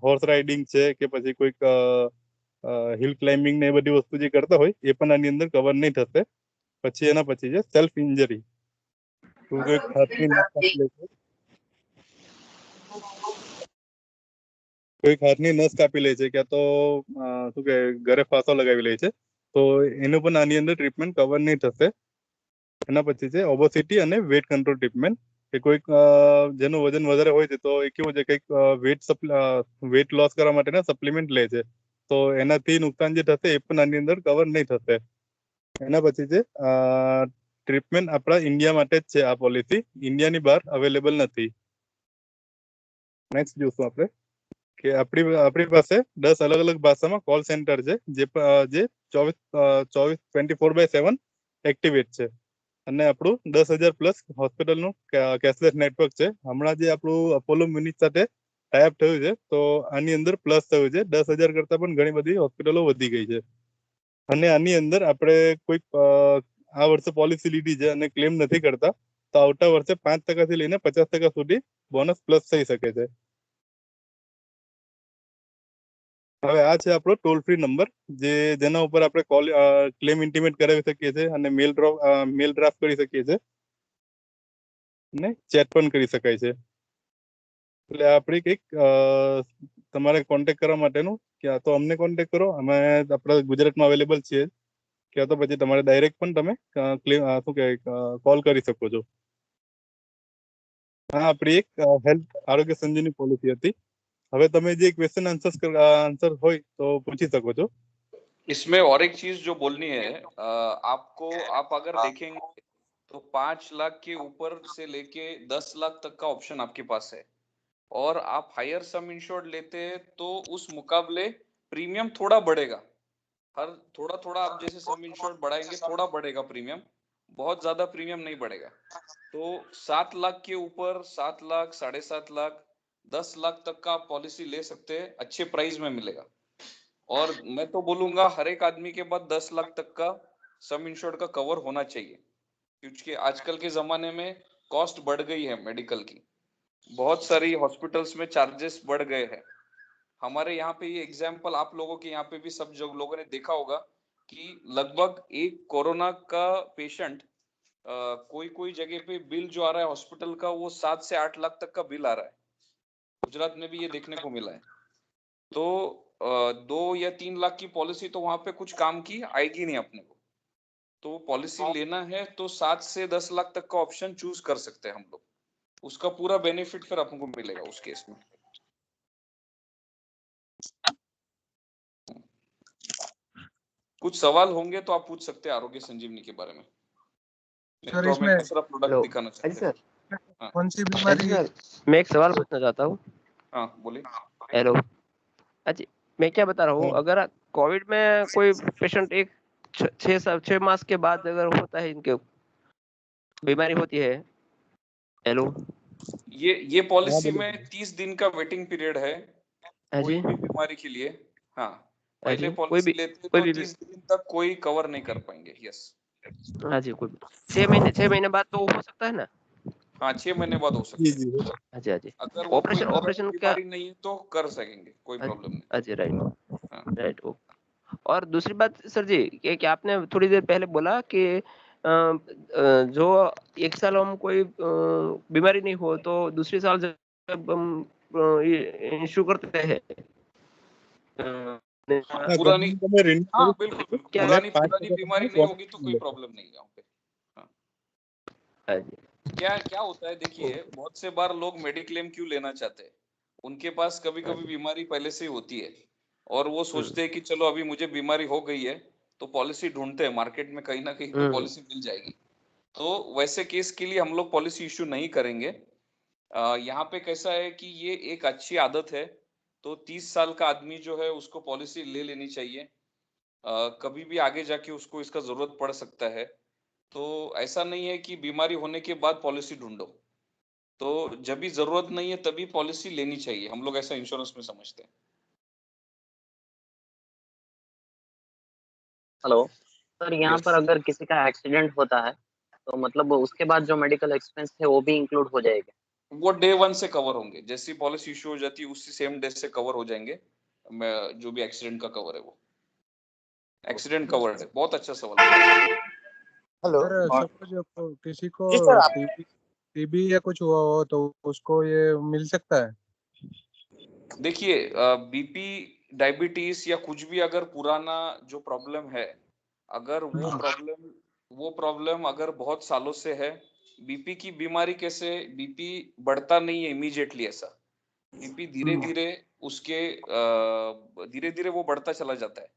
હોર્સ રાઇડિંગ છે કે પછી કોઈક હિલ ક્લાઇમ્બિંગ ને એ બધી વસ્તુ જે કરતા હોય એ પણ આની અંદર કવર નહીં થશે. પછી એના પછી છે સેલ્ફ ઇન્જરી. કોઈક હાથની નસ કાપી લે છે, કોઈક હાથની નસ કાપી લે છે ક્યાં તો શું કે ઘરે ફાંસો લગાવી લે છે તો એનું પણ આની અંદર ટ્રીટમેન્ટ કવર નહીં થશે. એના પછી છે ઓબેસિટી અને વેટ કંટ્રોલ ટ્રીટમેન્ટ કે કોઈક જેનું વજન વધારે હોય છે તો એ કેવું છે કંઈક વેટ લોસ કરવા માટેના સપ્લિમેન્ટ લે છે તો એનાથી નુકસાન જે થશે એ પણ આની અંદર કવર નહીં થશે. એના પછી છે ટ્રીટમેન્ટ આપણા ઇન્ડિયા માટે જ છે આ પોલિસી, ઇન્ડિયાની બહાર અવેલેબલ નથી. નેક્સ્ટ જોશું આપણે કે આપણી પાસે 10 અલગ અલગ ભાષામાં કોલ સેન્ટર છે જે 24/7 એક્ટિવેટ છે અને આપણું 10,000 પ્લસ હોસ્પિટલનું કેશલેસ નેટવર્ક છે. હમણાં જે આપણું અપોલો મ્યુનિચ સાથે ટાઈપ થયું છે તો આની અંદર પ્લસ થયું છે. 10,000 કરતા પણ ઘણી બધી હોસ્પિટલો વધી ગઈ છે અને આની અંદર આપણે કોઈક આ વર્ષે પોલિસી લીધી છે અને ક્લેમ નથી કરતા તો આવતા વર્ષે 5% થી લઈને 50% સુધી બોનસ પ્લસ થઈ શકે છે. હવે આ છે આપણો ટોલ ફ્રી નંબર જેના ઉપર આપણે કોલ ક્લેમ ઇન્ટિમેટ કરાવી શકીએ છીએ અને મેલ ડ્રાફ્ટ કરી શકીએ છીએ અને ચેટ પણ કરી શકાય છે. એટલે આપણી કંઈક તમારે કોન્ટેક્ટ કરવા માટેનું ક્યાં તો અમને કોન્ટેક્ટ કરો, અમે આપણા ગુજરાતમાં અવેલેબલ છીએ, ક્યાં તો પછી તમારે ડાયરેક્ટ પણ તમે શું કહેવાય કોલ કરી શકો છો. હા, આપણી એક હેલ્થ આરોગ્ય સંજીવની પોલિસી હતી. હવે તમે જે क्वेश्चन आंसर હોય તો પૂછી શકો છો. इसमें और एक चीज जो बोलनी है, आपको आप अगर देखेंगे तो 5 लाख के ऊपर से लेके 10 लाख तक का ऑप्शन आपके पास है और आप हायर सम इंश्योर्ड लेते हैं तो उस मुकाबले प्रीमियम थोड़ा बढ़ेगा. हर थोड़ा थोड़ा आप जैसे सम इंश्योर्ड बढ़ाएंगे थोड़ा बढ़ेगा प्रीमियम, बहुत ज्यादा प्रीमियम नहीं बढ़ेगा. तो 7 लाख के ऊपर 7 लाख 7.5 लाख 10 लाख तक का आप पॉलिसी ले सकते हैं, अच्छे प्राइस में मिलेगा. और मैं तो बोलूंगा हर एक आदमी के पास 10 लाख तक का सम इंश्योर्ड का कवर होना चाहिए, क्योंकि आजकल के जमाने में कॉस्ट बढ़ गई है मेडिकल की. बहुत सारी हॉस्पिटल्स में चार्जेस बढ़ गए हैं. हमारे यहाँ पे ये एग्जाम्पल आप लोगों के यहाँ पे भी सब लोगों ने देखा होगा कि लगभग एक कोरोना का पेशेंट कोई कोई जगह पे बिल जो आ रहा है हॉस्पिटल का वो 7 से 8 लाख तक का बिल आ रहा है. गुजरात में भी ये देखने को मिला है. तो 2 या 3 लाख की पॉलिसी तो वहां पे कुछ काम की आएगी नहीं अपने को. तो पॉलिसी लेना है तो 7 से 10 लाख तक का ऑप्शन चूज कर सकते हैं हम लोग. उसका पूरा बेनिफिट फिर आपको मिलेगा उस केस में. कुछ सवाल होंगे तो आप पूछ सकते हैं आरोग्य संजीवनी के बारे में. सर, तो इसमें हमें दूसरा प्रोडक्ट दिखाना चाहते हैं. कौन सी बीमारी? मैं एक सवाल पूछना चाहता हूँ. हाँ बोलिए. हेलो. अच्छा, मैं क्या बता रहा हूँ, अगर कोविड में कोई पेशेंट एक 6 मास के बाद अगर होता है, इनके बीमारी होती है. हेलो. ये पॉलिसी में 30 दिन का वेटिंग पीरियड है कोई भी बीमारी के लिए. हाँ, पहले पॉलिसी लेते तो 30 दिन तक कोई कवर नहीं कर पाएंगे. यस. हाँ जी. कोई 6 महीने बाद तो हो सकता है ना? हाँ, 6 महीने बाद हो सकता है. अच्छा जी. अगर ऑपरेशन क्या नहीं है तो कर सकेंगे, कोई प्रॉब्लम नहीं. अच्छा, राइट. और दूसरी बात सर जी, कि आपने थोड़ी देर पहले बोला कि जो एक साल हम कोई बीमारी नहीं हो तो दूसरे साल जब हम इश्यू करते हैं पुरानी, हाँ बिल्कुल पुरानी बीमारी नहीं होगी तो कोई प्रॉब्लम नहीं है यहाँ पे. क्या होता है देखिए, बहुत से बार लोग मेडिक्लेम क्यों लेना चाहते हैं, उनके पास कभी कभी बीमारी पहले से ही होती है और वो सोचते हैं कि चलो अभी मुझे बीमारी हो गई है तो पॉलिसी ढूंढते हैं मार्केट में, कहीं ना कहीं पॉलिसी मिल जाएगी. तो वैसे केस के लिए हम लोग पॉलिसी इश्यू नहीं करेंगे. यहाँ पे कैसा है कि ये एक अच्छी आदत है, तो 30 साल का आदमी जो है उसको पॉलिसी ले लेनी चाहिए. कभी भी आगे जाके उसको इसका जरूरत पड़ सकता है. तो ऐसा नहीं है कि बीमारी होने के बाद पॉलिसी ढूंढो. तो जब भी जरूरत नहीं है तभी पॉलिसी लेनी चाहिए, हम लोग ऐसा इंश्योरेंस में समझते हैं. हेलो सर, यहाँ पर अगर किसी का एक्सीडेंट होता है तो मतलब उसके बाद जो मेडिकल एक्सपेंस थे वो भी इंक्लूड हो जाएगा? वो डे 1 से कवर होंगे, जैसी पॉलिसी इश्यू हो जाती है उसी सेम डे से कवर हो जाएंगे. जो भी एक्सीडेंट का कवर है वो एक्सीडेंट कवर्ड है. बहुत अच्छा सवाल. हेलो. सपोज किसी को टीबी या कुछ हुआ हो तो उसको ये मिल सकता है? देखिए, बीपी डायबिटीज या कुछ भी अगर पुराना जो प्रॉब्लम है, अगर वो प्रॉब्लम अगर बहुत सालों से है, बीपी की बीमारी कैसे, बीपी बढ़ता नहीं है इमीडिएटली. ऐसा बीपी धीरे धीरे उसके धीरे धीरे वो बढ़ता चला जाता है.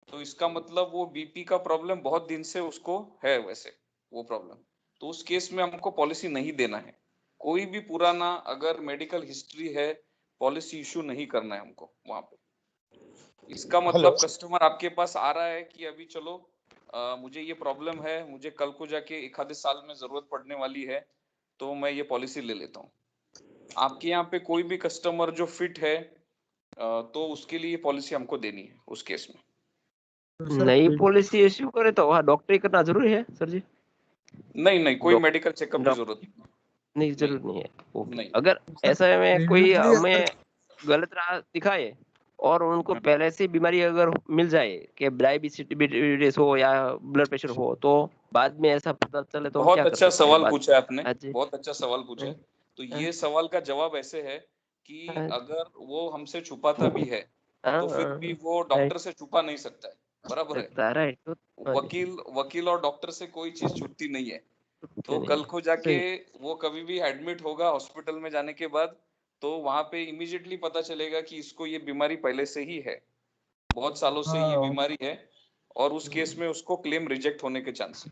तो इसका मतलब वो बीपी का प्रॉब्लम बहुत दिन से उसको है वैसे वो प्रॉब्लम, तो उस केस में हमको पॉलिसी नहीं देना है। कोई भी पुराना अगर मेडिकल हिस्ट्री है, पॉलिसी इशू नहीं करना है हमको वहां पे। इसका मतलब कस्टमर आपके पास आ रहा है कि अभी चलो मुझे ये प्रॉब्लम है, मुझे कल को जाके एक आधे साल में जरूरत पड़ने वाली है, तो मैं ये पॉलिसी ले लेता हूँ। आपके यहाँ पे कोई भी कस्टमर जो फिट है तो उसके लिए पॉलिसी हमको देनी है उस केस में। नई पॉलिसी इश्यू करे तो वहाँ डॉक्टरी करना जरूरी है सर जी? नहीं, कोई मेडिकल चेकअप की जरूरत नहीं, जरूरत नहीं है। ओके। नहीं। अगर ऐसा में कोई हमें गलत राह दिखाए और उनको पहले से बीमारी अगर मिल जाए कि डायबिटीज हो या ब्लड प्रेशर हो, तो बाद में ऐसा पता चले तो हम बहुत क्या कर अच्छा सकते हैं? सवाल पूछा है आपने, बहुत अच्छा सवाल पूछा है। तो हाँ। ये सवाल का जवाब ऐसे है कि अगर वो हमसे छुपाता भी है तो फिर भी वो डॉक्टर से छुपा नहीं सकता है, बराबर है? राइट। वकील और डॉक्टर से कोई चीज छुपती नहीं है। तो कल को जाके वो कभी भी एडमिट होगा हॉस्पिटल में जाने के बाद, तो वहां पे इमीडिएटली पता चलेगा कि इसको ये बीमारी पहले से ही है, बहुत सालों से ये बीमारी है, और उस केस में उसको क्लेम रिजेक्ट होने के चांस है,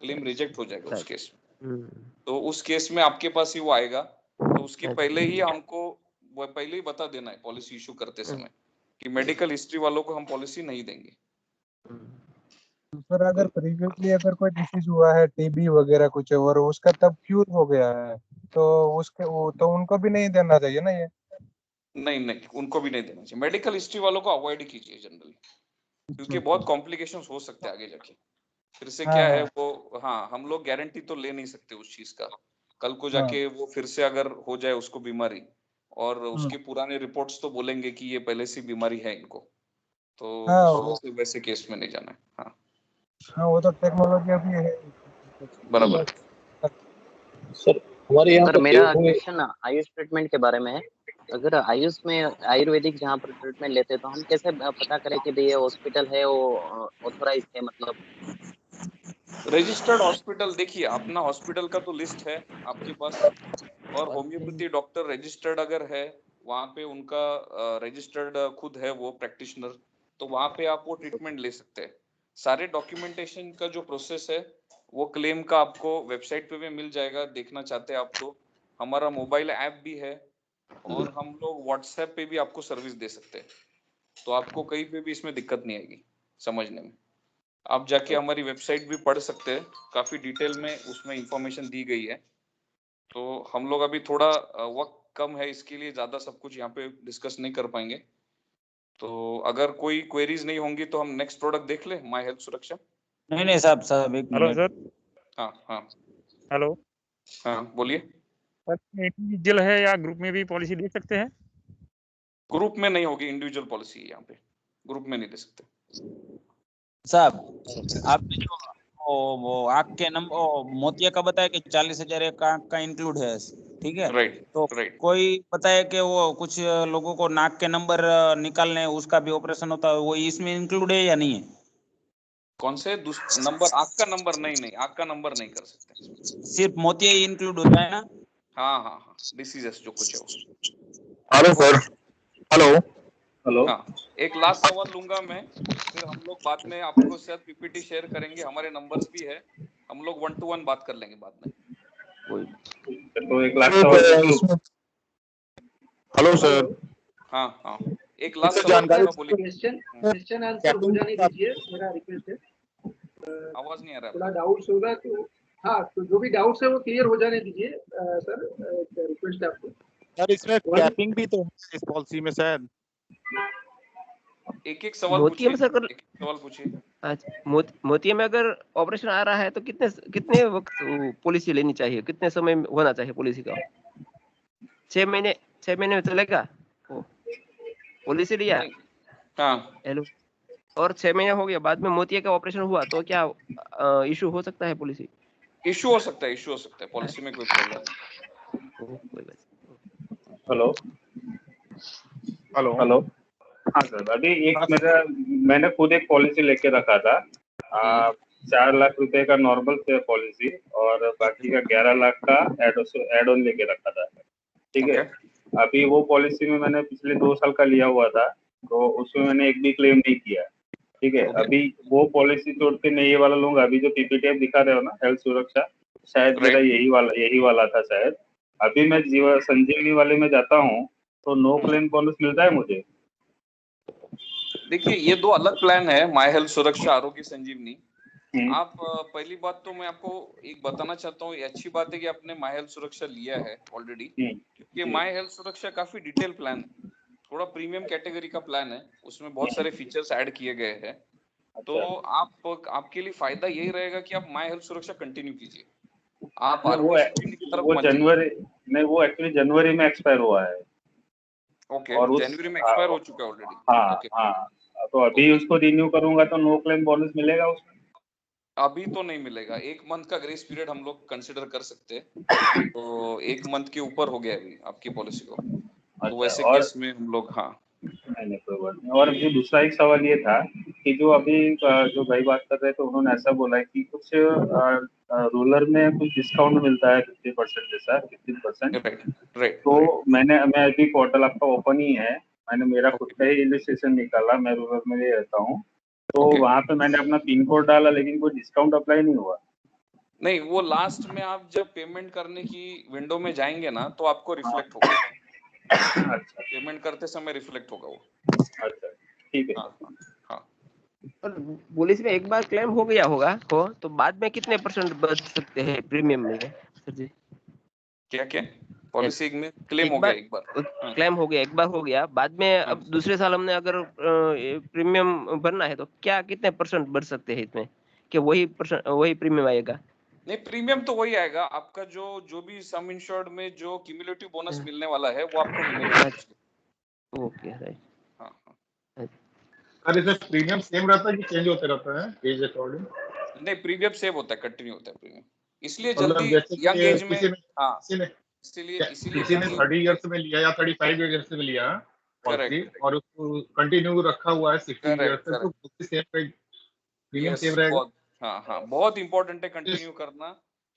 क्लेम रिजेक्ट हो जाएगा उस केस में। तो उस केस में आपके पास ही वो आएगा, तो उसके पहले ही हमको वो पहले ही बता देना है पॉलिसी इशू करते समय कि मेडिकल हिस्ट्री वालों को हम पॉलिसी नहीं देंगे। सर अगर प्रीवियसली अगर कोई डिसीज हुआ है, टीबी वगैरह कुछ, और उसका तब क्यूर हो गया है, तो उसके तो उनको भी नहीं देना चाहिए ना ये? नहीं, उनको भी नहीं देना चाहिए। मेडिकल हिस्ट्री वालों को अवॉइड कीजिए जनरली, क्योंकि बहुत कॉम्प्लिकेशंस हो सकते हैं आगे जाके। फिर से क्या है वो, हाँ, हम लोग गारंटी तो ले नहीं सकते उस चीज का। कल को जाके वो फिर से अगर हो जाए उसको बीमारी, और उसके पुराने रिपोर्ट्स तो बोलेंगे कि ये पहले से बीमारी है इनको, तो वैसे केस में नहीं जाना है। हाँ, वो तो टेक्नोलॉजी अभी है। बराबर। सर हमारे यहाँ पर मेरा क्वेश्चन आयुष ट्रीटमेंट के बारे में है। अगर आयुष में आयुर्वेदिक जहाँ पर ट्रीटमेंट लेते हैं, तो हम कैसे पता करें कि भाई ये हॉस्पिटल है वो ऑथोराइज है? मतलब रजिस्टर्ड हॉस्पिटल, देखिए अपना हॉस्पिटल का तो लिस्ट है आपके पास, और होम्योपैथी डॉक्टर रजिस्टर्ड अगर है वहाँ पे, उनका रजिस्टर्ड खुद है वो प्रैक्टिशनर, तो वहाँ पे आप वो ट्रीटमेंट ले सकते हैं। सारे डॉक्यूमेंटेशन का जो प्रोसेस है वो क्लेम का आपको वेबसाइट पे भी मिल जाएगा, देखना चाहते हैं आप तो। हमारा मोबाइल ऐप भी है, और हम लोग व्हाट्सएप पे भी आपको सर्विस दे सकते हैं, तो आपको कहीं पे भी इसमें दिक्कत नहीं आएगी समझने में। आप जाके हमारी वेबसाइट भी पढ़ सकते हैं, काफी डिटेल में उसमें इंफॉर्मेशन दी गई है। तो हम लोग अभी थोड़ा वक्त कम है, इसके लिए ज्यादा सब कुछ यहाँ पे डिस्कस नहीं कर पाएंगे। तो अगर कोई क्वेरीज नहीं होंगी तो हम नेक्स्ट प्रोडक्ट देख ले, माय हेल्थ सुरक्षा। नहीं साहब एक हेलो सर। हाँ हेलो। हाँ बोलिए। सर इंडिविजुअल है या ग्रुप में भी पॉलिसी दे सकते हैं? ग्रुप में नहीं होगी, इंडिविजुअल पॉलिसी यहाँ पे, ग्रुप में नहीं दे सकते साहब। आपने जो वो आँख के नंबर मोतिया का बताया कि 40,000 एक आँख का इंक्लूड है, ठीक है? राइट। तो कोई बताया कि वो कुछ लोगों को नाक के नंबर निकालने उसका भी ऑपरेशन होता है, वो इसमें इंक्लूड है या नहीं है? कौन से नंबर? आँख का नंबर? नहीं, आँख का नंबर नहीं कर सकते, सिर्फ मोतिया ही इंक्लूड होता है ना? हाँ, डिसीजेस जो कुछ है वो। Hello sir. हेलो। हाँ, एक लास्ट सवाल लूंगा मैं, फिर हम लोग बाद में आपको शायद पीपीटी शेयर करेंगे, हमारे नंबर्स भी है, हम लोग 1-to-1 बात कर लेंगे बाद में। तो एक लास्ट सवाल। Hello sir. हाँ, एक लास्ट सवाल बोलिए। क्वेश्चन आंसर हो जाने दीजिए, मेरा रिक्वेस्ट है। आवाज नहीं आ रहा, थोड़ा डाउट्स होगा तो हाँ, तो जो भी डाउट्स है वो क्लियर हो जाने दीजिए सर, रिक्वेस्ट है आपको। सर इसमें कैपिंग भी तो है इस पॉलिसी में शायद। एक सवाल पूछिए, सवाल पूछिए। अच्छा, मोतिया में अगर ऑपरेशन आ रहा है तो कितने वक्त पॉलिसी लेनी चाहिए? कितने समय होना चाहिए पॉलिसी का? 6 महीने में चलेगा पॉलिसी लिया? हाँ। हेलो। और 6 महीने हो गया, बाद में मोतिया का ऑपरेशन हुआ तो क्या इशू हो सकता है? पॉलिसी इशू हो सकता है, पॉलिसी में कोई प्रॉब्लम नहीं। हेलो। हाँ सर, अभी मैंने खुद एक पॉलिसी लेके रखा था। 4 लाख रुपए का नॉर्मल पॉलिसी, और बाकी का 11 लाख का एड ऑन लेके रखा था, ठीक है? अभी वो पॉलिसी में मैंने पिछले 2 साल का लिया हुआ था, तो उसमें मैंने एक भी क्लेम नहीं किया। ठीक है। अभी वो पॉलिसी छोड़ के मैं ये वाला लूंगा। अभी जो पीपीटीएफ दिखा रहे हो ना, हेल्थ सुरक्षा, शायद मेरा यही वाला था शायद। अभी मैं जीवन संजीवनी वाले में जाता हूँ तो नो क्लेम बोनस मिलता है मुझे। देखिए ये दो अलग प्लान है, माय हेल्थ सुरक्षा, आरोग्य संजीवनी। आप पहली बात तो मैं आपको एक बताना चाहता हूँ, ये अच्छी बात है कि आपने माय हेल्थ सुरक्षा लिया है ऑलरेडी, क्योंकि माय हेल्थ सुरक्षा काफी डिटेल प्लान है, थोड़ा प्रीमियम कैटेगरी का प्लान है, उसमें बहुत सारे फीचर्स ऐड किए गए हैं। तो आपके लिए फायदा यही रहेगा कि आप माय हेल्थ सुरक्षा कंटिन्यू कीजिए, आप आरोग्य संजीवनी की तरफ मत जाइए। वो एक्चुअली जनवरी में एक्सपायर हुआ है। ओके, और जनवरी में एक्सपायर हो चुका है ऑलरेडी। हाँ हाँ, तो अभी उसको रिन्यू करूंगा तो नो क्लेम बोनस मिलेगा उसमें? अभी तो नहीं मिलेगा, 1 मंथ का ग्रेस पीरियड हम लोग कंसिडर कर सकते हैं, तो 1 मंथ के ऊपर हो गया अभी आपकी पॉलिसी को, तो वैसे केस में हम लोग नहीं कोई बात नहीं। और मुझे दूसरा एक सवाल ये था कि जो अभी जो भाई बात कर रहे थे, उन्होंने ऐसा बोला है कि कुछ रूरल में कुछ डिस्काउंट मिलता है 50% जैसा, 15%। राइट। तो मैं अभी पोर्टल आपका ओपन ही है, मैंने मेरा खुद का ही रजिस्ट्रेशन निकाला, मैं रूरल में ही रहता हूँ, तो वहाँ पे मैंने अपना पिन कोड डाला लेकिन कोई डिस्काउंट अप्लाई नहीं हुआ। नहीं, वो लास्ट में आप जब पेमेंट करने की विंडो में जाएंगे ना तो आपको रिफ्लेक्ट होगा। अच्छा, पेमेंट करते समय रिफ्लेक्ट होगा वो। अच्छा ठीक है। हाँ। और पुलिस में एक बार क्लेम हो गया होगा तो बाद में कितने % बच सकते हैं प्रीमियम में सर जी? क्या पॉलिसी में क्लेम हो गया एक बार? क्लेम हो गया, एक बार हो गया, बाद में अब दूसरे साल हमने अगर प्रीमियम भरना है तो क्या कितने % बढ़ सकते हैं इसमें, कि वही प्रीमियम आएगा? नहीं, प्रीमियम तो वही आएगा आपका, जो भी सम इंश्योर्ड में जो क्यूमुलेटिव बोनस मिलने वाला है वो आपको मिलेगा। Okay right. अरे सर प्रीमियम सेम रहता है कि चेंज होते रहता है एज अकॉर्डिंग? नहीं, प्रीमियम सेव होता है, कंटिन्यू होता है प्रीमियम, इसलिए मतलब जल्दी जैसे यंग एज में इसीलिए किसी ने 30 इयर्स में लिया या 35 इयर्स में लिया पॉलिसी और उसको कंटिन्यू रखा हुआ है 60 इयर्स तक, तो सेम प्रीमियम सेम रहेगा। हाँ, बहुत इंपॉर्टेंट है कंटिन्यू करना,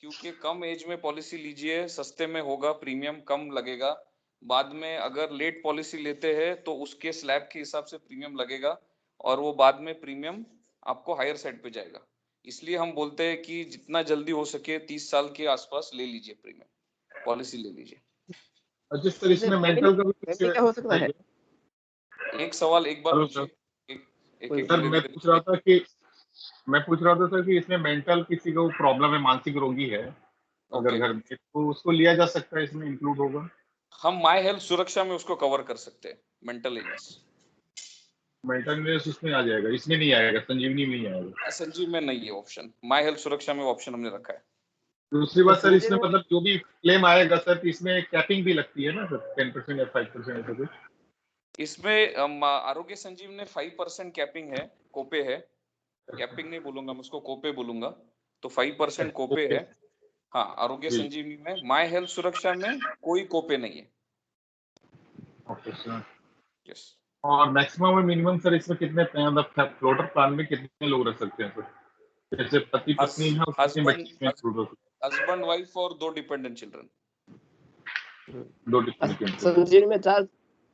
क्योंकि कम एज में पॉलिसी लीजिए, सस्ते में होगा, प्रीमियम कम लगेगा। बाद में अगर लेट पॉलिसी लेते हैं तो उसके स्लैब के हिसाब से प्रीमियम लगेगा और वो बाद में प्रीमियम आपको हायर साइड पे जाएगा। इसलिए हम बोलते हैं कि जितना जल्दी हो सके 30 साल के आसपास ले लीजिए, प्रीमियम पॉलिसी ले लीजिए। अच्छा सर, इसमें मेंटल का भी कुछ क्या हो सकता है? एक सवाल एक बार पूछिए। सर मैं पूछ रहा था सर कि इसमें मेंटल किसी को प्रॉब्लम है, मानसिक रोगी है अगर घर में, तो उसको लिया जा सकता है, इसमें इंक्लूड होगा? हम माय हेल्थ सुरक्षा में उसको कवर कर सकते हैं, मेंटल इलनेस। मेंटल इलनेस उसमें आ जाएगा, इसमें नहीं आएगा, संजीवनी में नहीं आएगा। संजीव में नहीं है ऑप्शन, माय हेल्थ सुरक्षा में ऑप्शन हमने रखा है। दूसरी बात सर, इसमें मतलब जो भी क्लेम आएगा सर, तो इसमें कैपिंग भी लगती है ना सर, 10% या 5% ऐसा कुछ? इसमें आरोग्य संजीव ने 5% कैपिंग है, कोपे है, कैपिंग नहीं बोलूंगा मैं उसको, कोपे बोलूंगा, तो 5% कोपे है। हाँ, आरोग्य संजीवनी में, माय हेल्थ सुरक्षा में कोई कोपे नहीं है। Okay sir. यस। और मैक्सिमम और मिनिमम सर इसमें कितने, मतलब फ्लोटर प्लान में कितने लोग रह सकते हैं सर? जैसे पति पत्नी है और कितने बच्चे हैं? हस्बैंड वाइफ और 2 डिपेंडेंट चिल्ड्रन। 2 डिपेंडेंट संजीवनी में 4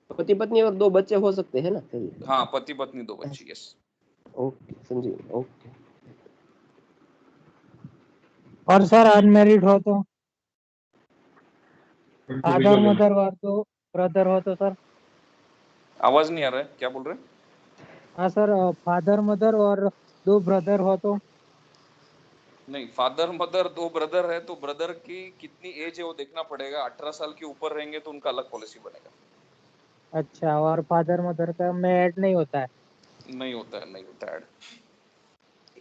पति पत्नी और 2 बच्चे हो सकते हैं ना? हाँ, पति पत्नी 2 बच्चे। यस। ओके संजीवनी, ओके। और सर अनमैरिड हो तो? फादर मदर और 2 ब्रदर हो तो सर? आवाज नहीं आ रहा है, क्या बोल रहे हैं? हाँ सर, फादर मदर और 2 ब्रदर हो तो? नहीं, फादर मदर 2 ब्रदर है तो ब्रदर की कितनी एज है वो देखना पड़ेगा। 18 साल के ऊपर रहेंगे तो उनका अलग पॉलिसी बनेगा। अच्छा, और फादर मदर का में ऐड नहीं होता है? नहीं होता ऐड।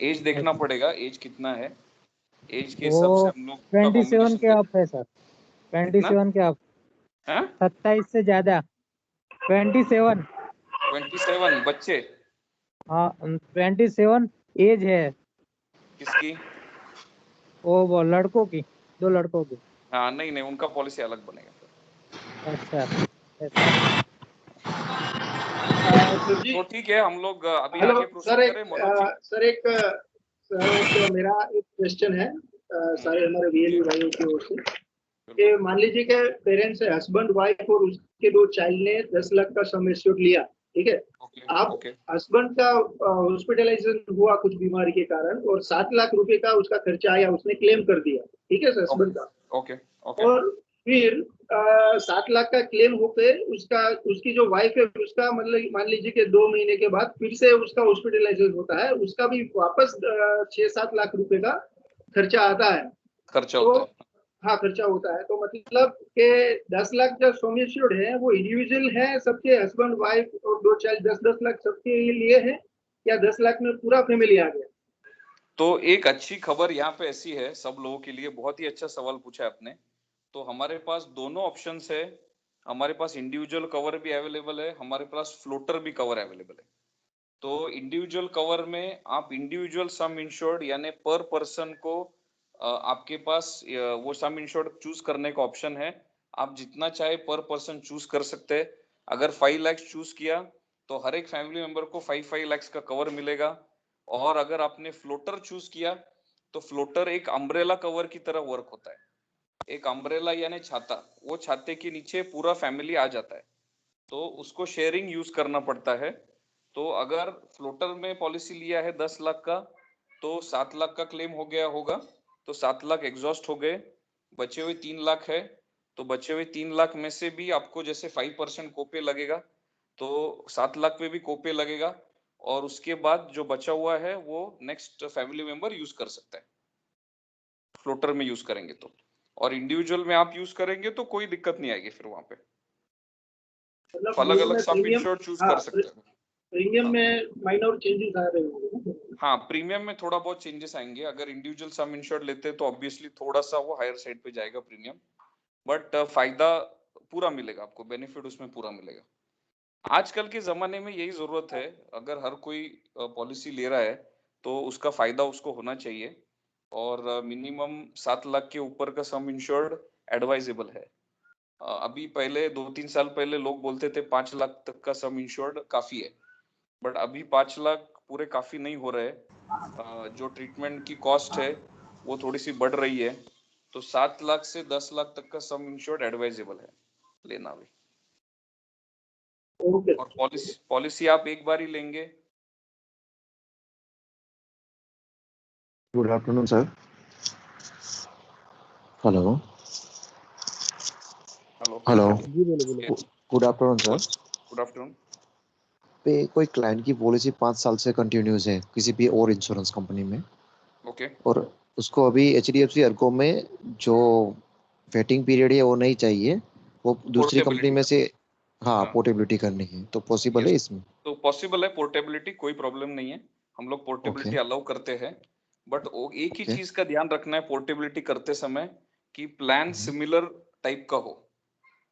एज देखना पड़ेगा, एज कितना है, एज के हिसाब से हम लोग 27 के अप है सर, 27 के अप। 27 से ज्यादा। 27 बच्चे? हाँ, 27 एज है। किसकी? वो लड़कों की, 2 लड़कों की। हाँ, नहीं उनका पॉलिसी अलग बनेगा। अच्छा। तो ठीक है, हम लोग अभी आगे प्रोसीड करें। सर एक मेरा एक क्वेश्चन है सारे हमारे वीएलयू भाइयों की ओर से, कि मान लीजिए कि पेरेंट्स है, हस्बैंड वाइफ और उसके 2 चाइल्ड ने 10 लाख का सम एश्योर्ड लिया, ठीक है। आप हस्बैंड का हॉस्पिटलाइजेशन हुआ कुछ बीमारी के कारण और 7 लाख रुपए का उसका खर्चा आया, उसने क्लेम कर दिया, ठीक है सर, हस्बैंड का। ओके और फिर 7 लाख का क्लेम होके उसकी जो वाइफ है उसका मतलब मान लीजिए कि 2 महीने के बाद फिर से उसका हॉस्पिटलाइजेशन होता है, उसका भी वापस 6-7 लाख रुपए का खर्चा आता है। खर्चा होता है। हाँ, खर्चा होता है। तो मतलब के 10 लाख जो सम इंश्योर्ड है वो इंडिविजुअल है, सबके हस्बैंड वाइफ और 2 चाइल्ड, 10-10 लाख सबके लिए है, या 10 लाख में पूरा फैमिली आ गया? तो एक अच्छी खबर यहाँ पे ऐसी है सब लोगों के लिए, बहुत ही अच्छा सवाल पूछा है आपने। तो हमारे पास दोनों ऑप्शंस है, हमारे पास इंडिविजुअल कवर भी अवेलेबल है, हमारे पास फ्लोटर भी कवर अवेलेबल है। तो इंडिविजुअल कवर में आप इंडिविजुअल सम इंश्योर्ड यानी पर पर्सन को आपके पास वो सम इंश्योर्ड चूज करने का ऑप्शन है। आप जितना चाहे पर पर्सन चूज कर सकते हैं। अगर 5 लाख चूज किया तो हर एक फैमिली मेंबर को 5 लाख का कवर मिलेगा। और अगर आपने फ्लोटर चूज किया तो फ्लोटर एक अम्ब्रेला कवर की तरह वर्क होता है। एक अम्ब्रेला यानी छाता, वो छाते के नीचे पूरा फैमिली आ जाता है, तो उसको शेयरिंग यूज करना पड़ता है। तो अगर फ्लोटर में पॉलिसी लिया है 10 लाख का तो 7 लाख का क्लेम हो गया होगा, तो 7 लाख एग्जॉस्ट हो गए, बचे हुए 3 लाख है। तो बचे हुए 3 लाख में से भी आपको जैसे 5% कोपे लगेगा, तो 7 लाख पे भी कोपे लगेगा, और उसके बाद जो बचा हुआ है वो नेक्स्ट फैमिली मेंबर यूज कर सकता है फ्लोटर में यूज करेंगे तो। और इंडिविजुअल में आप यूज करेंगे तो कोई दिक्कत नहीं आएगी फिर वहां पे, अलग अलग सम इंश्योर्ड चूज कर सकते हैं। प्रीमियम में माइनर चेंजेस आ रहे होंगे। हाँ, प्रीमियम में थोड़ा बहुत चेंजेस आएंगे। अगर इंडिविजुअल सम इंश्योर्ड लेते हैं तो ऑब्वियसली थोड़ा सा वो हायर साइड पे जाएगा प्रीमियम, बट फायदा पूरा मिलेगा आपको, बेनिफिट उसमें पूरा मिलेगा। आजकल के जमाने में यही जरूरत है, अगर हर कोई पॉलिसी ले रहा है तो उसका फायदा उसको होना चाहिए। और मिनिमम 7 लाख के ऊपर का सम इंश्योर्ड एडवाइजेबल है। अभी पहले 2-3 साल पहले लोग बोलते थे 5 लाख तक का सम इंश्योर्ड काफी है, बट अभी 5 लाख पूरे काफी नहीं हो रहे। जो ट्रीटमेंट की कॉस्ट है वो थोड़ी सी बढ़ रही है, तो 7 लाख से 10 लाख तक का सम इंश्योर्ड एडवाइजेबल है लेना भी। और पॉलिसी आप एक बार ही लेंगे। Good afternoon sir. Hello hello, good afternoon sir. Good afternoon. पे कोई क्लाइंट की पॉलिसी 5 साल से कंटिन्यूस है किसी भी और इंश्योरेंस कंपनी में, ओके, और उसको अभी HDFC अर्को में जो वेटिंग पीरियड है वो नहीं चाहिए, वो दूसरी कंपनी में से हाँ पोर्टेबिलिटी करनी है, तो पॉसिबल है इसमें? तो पॉसिबल है पोर्टेबिलिटी, कोई प्रॉब्लम नहीं है, हम लोग पोर्टेबिलिटी अलाउ करते हैं। बट एक ही चीज का ध्यान रखना है पोर्टेबिलिटी करते समय कि प्लान सिमिलर टाइप का हो।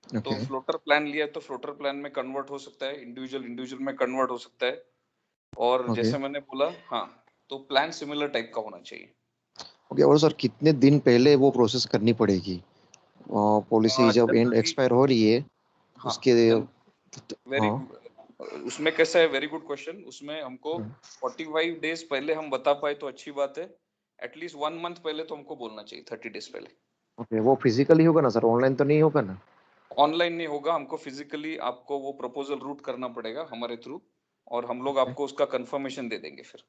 तो फ्लोटर प्लान लिया तो फ्लोटर प्लान में कन्वर्ट हो सकता है, इंडिविजुअल में कन्वर्ट हो सकता है। और जैसे मैंने बोला, हाँ, तो प्लान सिमिलर टाइप का होना चाहिए। ओके, और सर कितने दिन पहले वो प्रोसेस करनी पड़ेगी? पॉलिसी जब एंड एक्सपायर हो रही है उसके उसमें कैसा है, वेरी गुड क्वेश्चन। उसमें हमको 45 डेज पहले हम बता पाए तो अच्छी बात है, एटलीस्ट 1 मंथ पहले तो हमको बोलना चाहिए, 30 डेज पहले। ओके, वो फिजिकली होगा ना सर, ऑनलाइन तो नहीं होगा ना? ऑनलाइन नहीं होगा, हमको फिजिकली आपको वो प्रपोजल रूट करना पड़ेगा हमारे थ्रू, और हम लोग आपको उसका कंफर्मेशन दे देंगे फिर।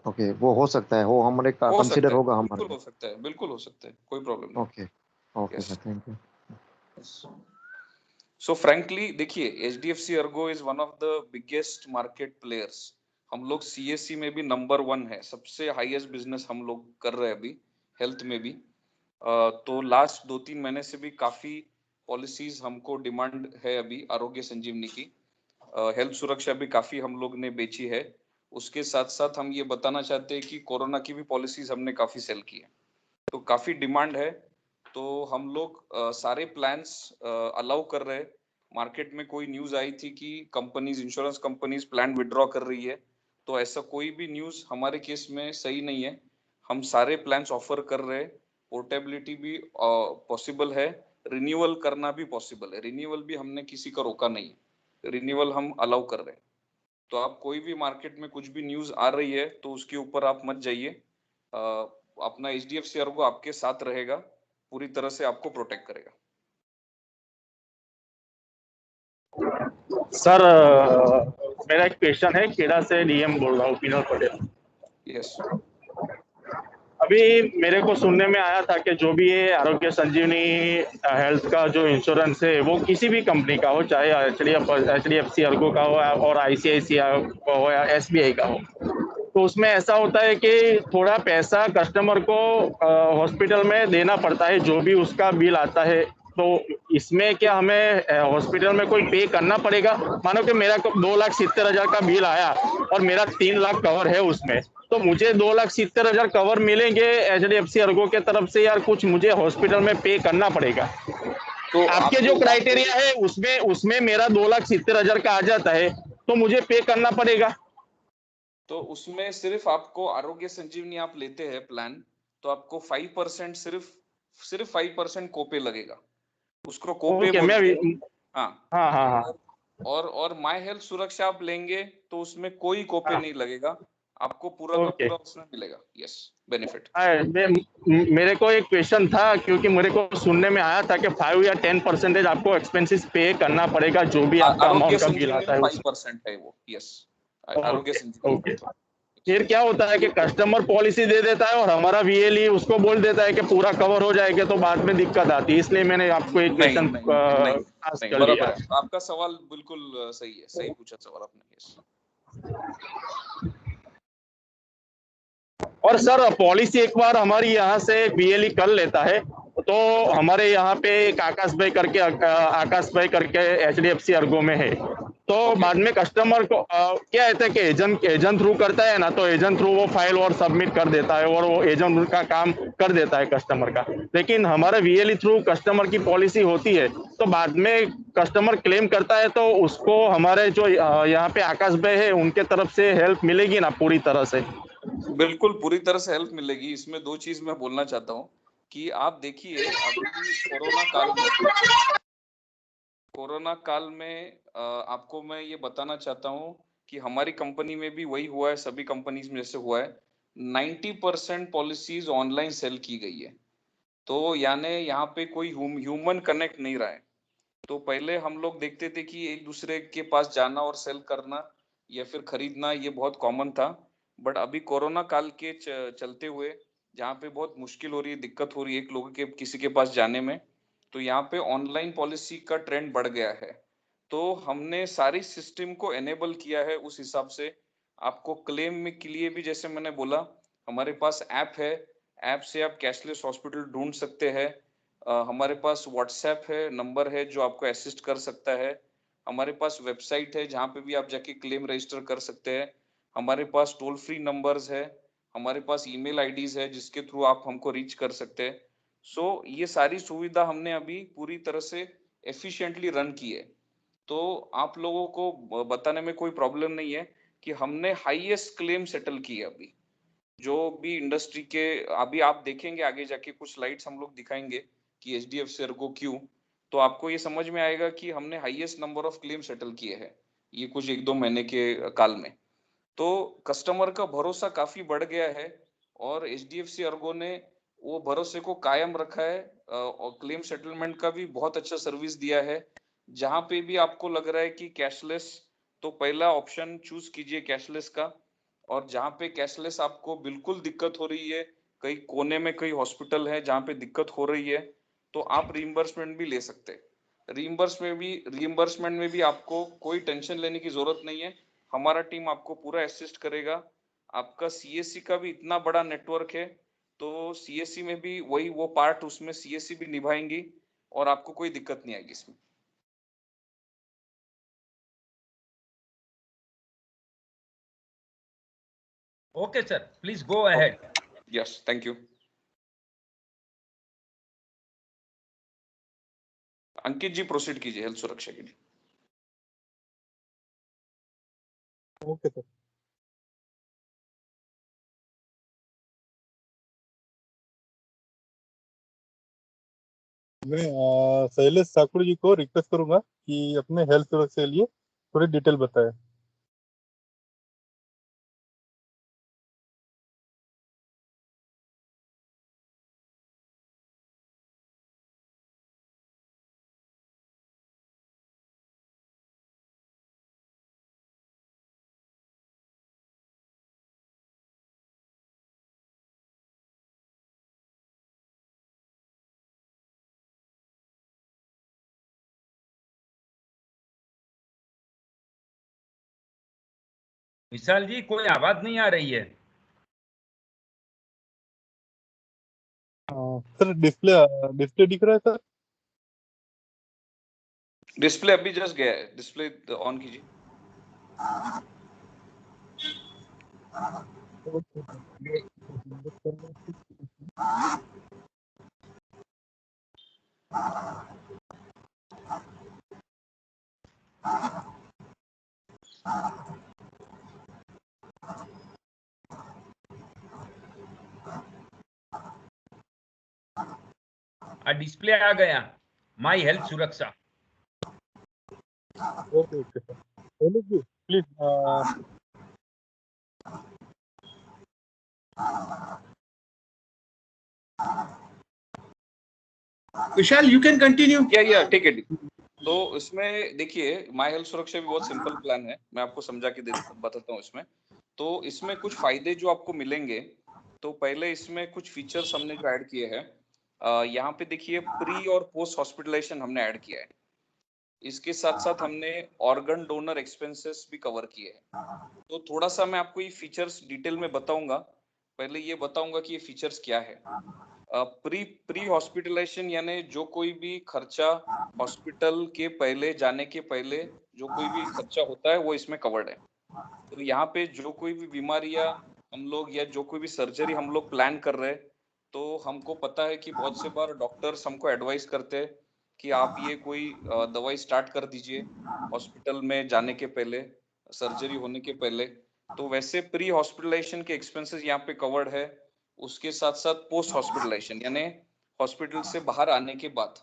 ओके, वो हो सकता है, वो हमारे कंसीडर होगा हमारे। बिल्कुल हो सकता है, बिल्कुल हो सकता है, कोई प्रॉब्लम नहीं। Okay okay sir, thank you. So frankly देखिए, HDFC Ergo is one of the biggest market players. हम लोग CSC में भी नंबर 1 है, सबसे हाईएस्ट बिजनेस हम लोग कर रहे हैं अभी हेल्थ में भी। तो लास्ट 2-3 महीने से भी काफी पॉलिसीज हमको डिमांड है अभी आरोग्य संजीवनी की। हेल्थ सुरक्षा भी काफी हम लोग ने बेची है। उसके साथ साथ हम ये बताना चाहते हैं कि कोरोना की भी पॉलिसीज हमने काफी सेल की है, तो काफी डिमांड है। तो हम लोग सारे प्लान्स अलाउ कर रहे हैं। मार्केट में कोई न्यूज आई थी कि companies, insurance companies plan withdraw कर रही है, तो ऐसा कोई भी न्यूज हमारे केस में सही नहीं है। हम सारे प्लान्स ऑफर कर रहे हैं, पोर्टेबिलिटी भी पॉसिबल है, रिन्यूअल करना भी पॉसिबल है। रिन्यूअल भी हमने किसी का रोका नहीं है, रिन्यूअल हम अलाउ कर रहे हैं। तो आप कोई भी मार्केट में कुछ भी न्यूज आ रही है तो उसके ऊपर आप मत जाइए। अपना HDFC अर्गो आपके साथ रहेगा, पूरी तरह से आपको प्रोटेक्ट करेगा। सर मेरा एक क्वेश्चन है, खेड़ा से डीएम बोल रहा हूँ, विनोद पटेल। यस अभी मेरे को सुनने में आया था कि जो भी ये आरोग्य संजीवनी हेल्थ का जो इंश्योरेंस है वो किसी भी कंपनी का हो, चाहे एचडीएफसी अर्गो का हो और आईसीआईसीआई का हो या एसबीआई का हो, तो उसमें ऐसा होता है कि थोड़ा पैसा कस्टमर को हॉस्पिटल में देना पड़ता है, जो भी उसका बिल आता है। तो इसमें क्या हमें हॉस्पिटल में कोई पे करना पड़ेगा? मानो कि मेरा 2,70,000 का बिल आया और मेरा 3 लाख कवर है उसमें, तो मुझे 2,70,000 कवर मिलेंगे एचडीएफसी अर्गो के तरफ से, या कुछ मुझे हॉस्पिटल में पे करना पड़ेगा? तो आपके जो क्राइटेरिया है उसमें उसमें मेरा 2,70,000 का आ जाता है, तो मुझे पे करना पड़ेगा? तो उसमें सिर्फ आपको आरोग्य संजीवनी आप लेते हैं प्लान, तो आपको 5% सिर्फ 5% कोपे लगेगा, उसको कोपे ओके, बोलते हैं। हाँ हाँ हाँ हाँ और माय हेल्थ सुरक्षा आप लेंगे तो उसमें कोई कोपे हाँ, नहीं लगेगा, आपको पूरा का ओके। पूरा उसमें मिलेगा। Yes benefit. मेरे को एक क्वेश्चन था, क्योंकि मेरे को सुनने में आया था कि 5 या 10% आपको एक्सपेंसेस पे करना पड़ेगा, जो भी आपका आरोग्य अमाउंट का बिल संजीवनी आता में है 5% है वो। यस आरोग्य ओके संजीवनी ओके। में। फिर क्या होता है कि कस्टमर पॉलिसी दे देता है और हमारा वीएलई उसको बोल देता है कि पूरा कवर हो जाएगा, तो बाद में दिक्कत आती है, इसलिए मैंने आपको एक नहीं क्वेश्चन नहीं नहीं आस्क नहीं कर बराबर लिया। है, आपका सवाल बिल्कुल सही है, सही पूछा सवाल आपने। यस और सर पॉलिसी एक बार हमारी यहाँ से बीएलई कर लेता है, तो हमारे यहाँ पे एक आकाश भाई करके एचडीएफसी अर्गो में है, तो बाद में कस्टमर को क्या है कि एजेंट थ्रू करता है ना, तो एजेंट थ्रू वो फाइल और सबमिट कर देता है और वो एजेंट उनका काम कर देता है कस्टमर का। लेकिन हमारे वीएलई थ्रू कस्टमर की पॉलिसी होती है, तो बाद में कस्टमर क्लेम करता है, तो उसको हमारे जो यहाँ पे आकाश भाई है उनके तरफ से हेल्प मिलेगी ना पूरी तरह से? बिल्कुल पूरी तरह से हेल्प मिलेगी। इसमें दो चीज मैं बोलना चाहता हूँ कि आप देखिए अभी कोरोना काल में आपको मैं ये बताना चाहता हूँ कि हमारी कंपनी में भी वही हुआ है, सभी कंपनीज में जैसे हुआ है। 90% पॉलिसीज ऑनलाइन सेल की गई है, तो यानी यहाँ पे कोई ह्यूमन कनेक्ट नहीं रहा है। तो पहले हम लोग देखते थे कि एक दूसरे के पास जाना और सेल करना या फिर खरीदना ये बहुत कॉमन था, बट अभी कोरोना काल के चलते हुए जहाँ पे बहुत मुश्किल हो रही है, दिक्कत हो रही है एक लोगों के किसी के पास जाने में, तो यहाँ पे ऑनलाइन पॉलिसी का ट्रेंड बढ़ गया है। तो हमने सारी सिस्टम को एनेबल किया है उस हिसाब से। आपको क्लेम में के लिए भी जैसे मैंने बोला, हमारे पास ऐप है, ऐप से आप कैशलेस हॉस्पिटल ढूंढ सकते हैं। हमारे पास व्हाट्सएप है, नंबर है जो आपको असिस्ट कर सकता है। हमारे पास वेबसाइट है जहाँ पे भी आप जाके क्लेम रजिस्टर कर सकते हैं। हमारे पास टोल फ्री नंबर्स है, हमारे पास ईमेल आईडीज है जिसके थ्रू आप हमको रीच कर सकते हैं। सो ये सारी सुविधा हमने अभी पूरी तरह से एफिशिएंटली रन की है, तो आप लोगों को बताने में कोई प्रॉब्लम नहीं है कि हमने हाईएस्ट क्लेम सेटल की है अभी। जो भी इंडस्ट्री के अभी आप देखेंगे आगे जाके कुछ स्लाइड्स हम लोग दिखाएंगे कि एचडीएफसी अर्गो क्यों, तो आपको ये समझ में आएगा कि हमने highest number of claim settle किए हैं ये कुछ 1-2 महीने के काल में। तो कस्टमर का भरोसा काफी बढ़ गया है और एचडीएफसी अर्गो ने वो भरोसे को कायम रखा है और क्लेम सेटलमेंट का भी बहुत अच्छा सर्विस दिया है। जहां पे भी आपको लग रहा है कि कैशलेस, तो पहला ऑप्शन चूज कीजिए कैशलेस का। और जहाँ पे कैशलेस आपको बिल्कुल दिक्कत हो रही है, कई कोने में कई हॉस्पिटल है जहाँ पे दिक्कत हो रही है, तो आप रीइंबर्समेंट भी ले सकते हैं। रीइंबर्समेंट में भी आपको कोई टेंशन लेने की जरूरत नहीं है, हमारा टीम आपको पूरा असिस्ट करेगा। आपका सीएससी का भी इतना बड़ा नेटवर्क है, तो सीएससी में भी वही वो पार्ट उसमें सीएससी भी निभाएंगी और आपको कोई दिक्कत नहीं आएगी इसमें। Okay sir, please go ahead. Yes thank you. Ankit ji proceed कीजिए हेल्थ सुरक्षा के लिए। Okay sir. मैं शैलेश ठाकुर जी को रिक्वेस्ट करूंगा कि अपने हेल्थ सुरक्षा के लिए थोड़ी डिटेल बताएं। विशाल जी कोई आवाज नहीं आ रही है। सर डिस्प्ले डिस्प्ले दिख रहा है सर? डिस्प्ले अभी जस्ट गया है, डिस्प्ले ऑन कीजिए। डिस्प्ले आ गया, माई हेल्थ सुरक्षा। Okay okay sir, please Vishal you can continue. या ठीक है। तो इसमें देखिए माई हेल्थ सुरक्षा भी बहुत सिंपल प्लान है, मैं आपको समझा के बताता हूँ इसमें। तो इसमें कुछ फायदे जो आपको मिलेंगे, तो पहले इसमें कुछ फीचर्स हमने जो ऐड किए हैं, यहाँ पे देखिए प्री और पोस्ट हॉस्पिटलाइजेशन हमने ऐड किया है। इसके साथ साथ हमने ऑर्गन डोनर एक्सपेंसेस भी कवर किए हैं। तो थोड़ा सा मैं आपको ये फीचर्स डिटेल में बताऊंगा। पहले ये बताऊंगा कि ये फीचर्स क्या है। प्री हॉस्पिटलाइजेशन यानी जो कोई भी खर्चा हॉस्पिटल के पहले जाने के पहले जो कोई भी खर्चा होता है वो इसमें कवर्ड है। तो यहाँ पे जो कोई भी बीमारियां हम लोग या जो कोई भी सर्जरी हम लोग प्लान कर रहे हैं, तो हमको पता है कि बहुत से बार डॉक्टर्स हमको एडवाइस करते हैं कि आप ये कोई दवाई स्टार्ट कर दीजिए हॉस्पिटल में जाने के पहले, सर्जरी होने के पहले। तो वैसे प्री हॉस्पिटलाइजेशन के एक्सपेंसेस यहाँ पे कवर्ड है। उसके साथ साथ पोस्ट हॉस्पिटलाइजेशन यानी हॉस्पिटल से बाहर आने के बाद,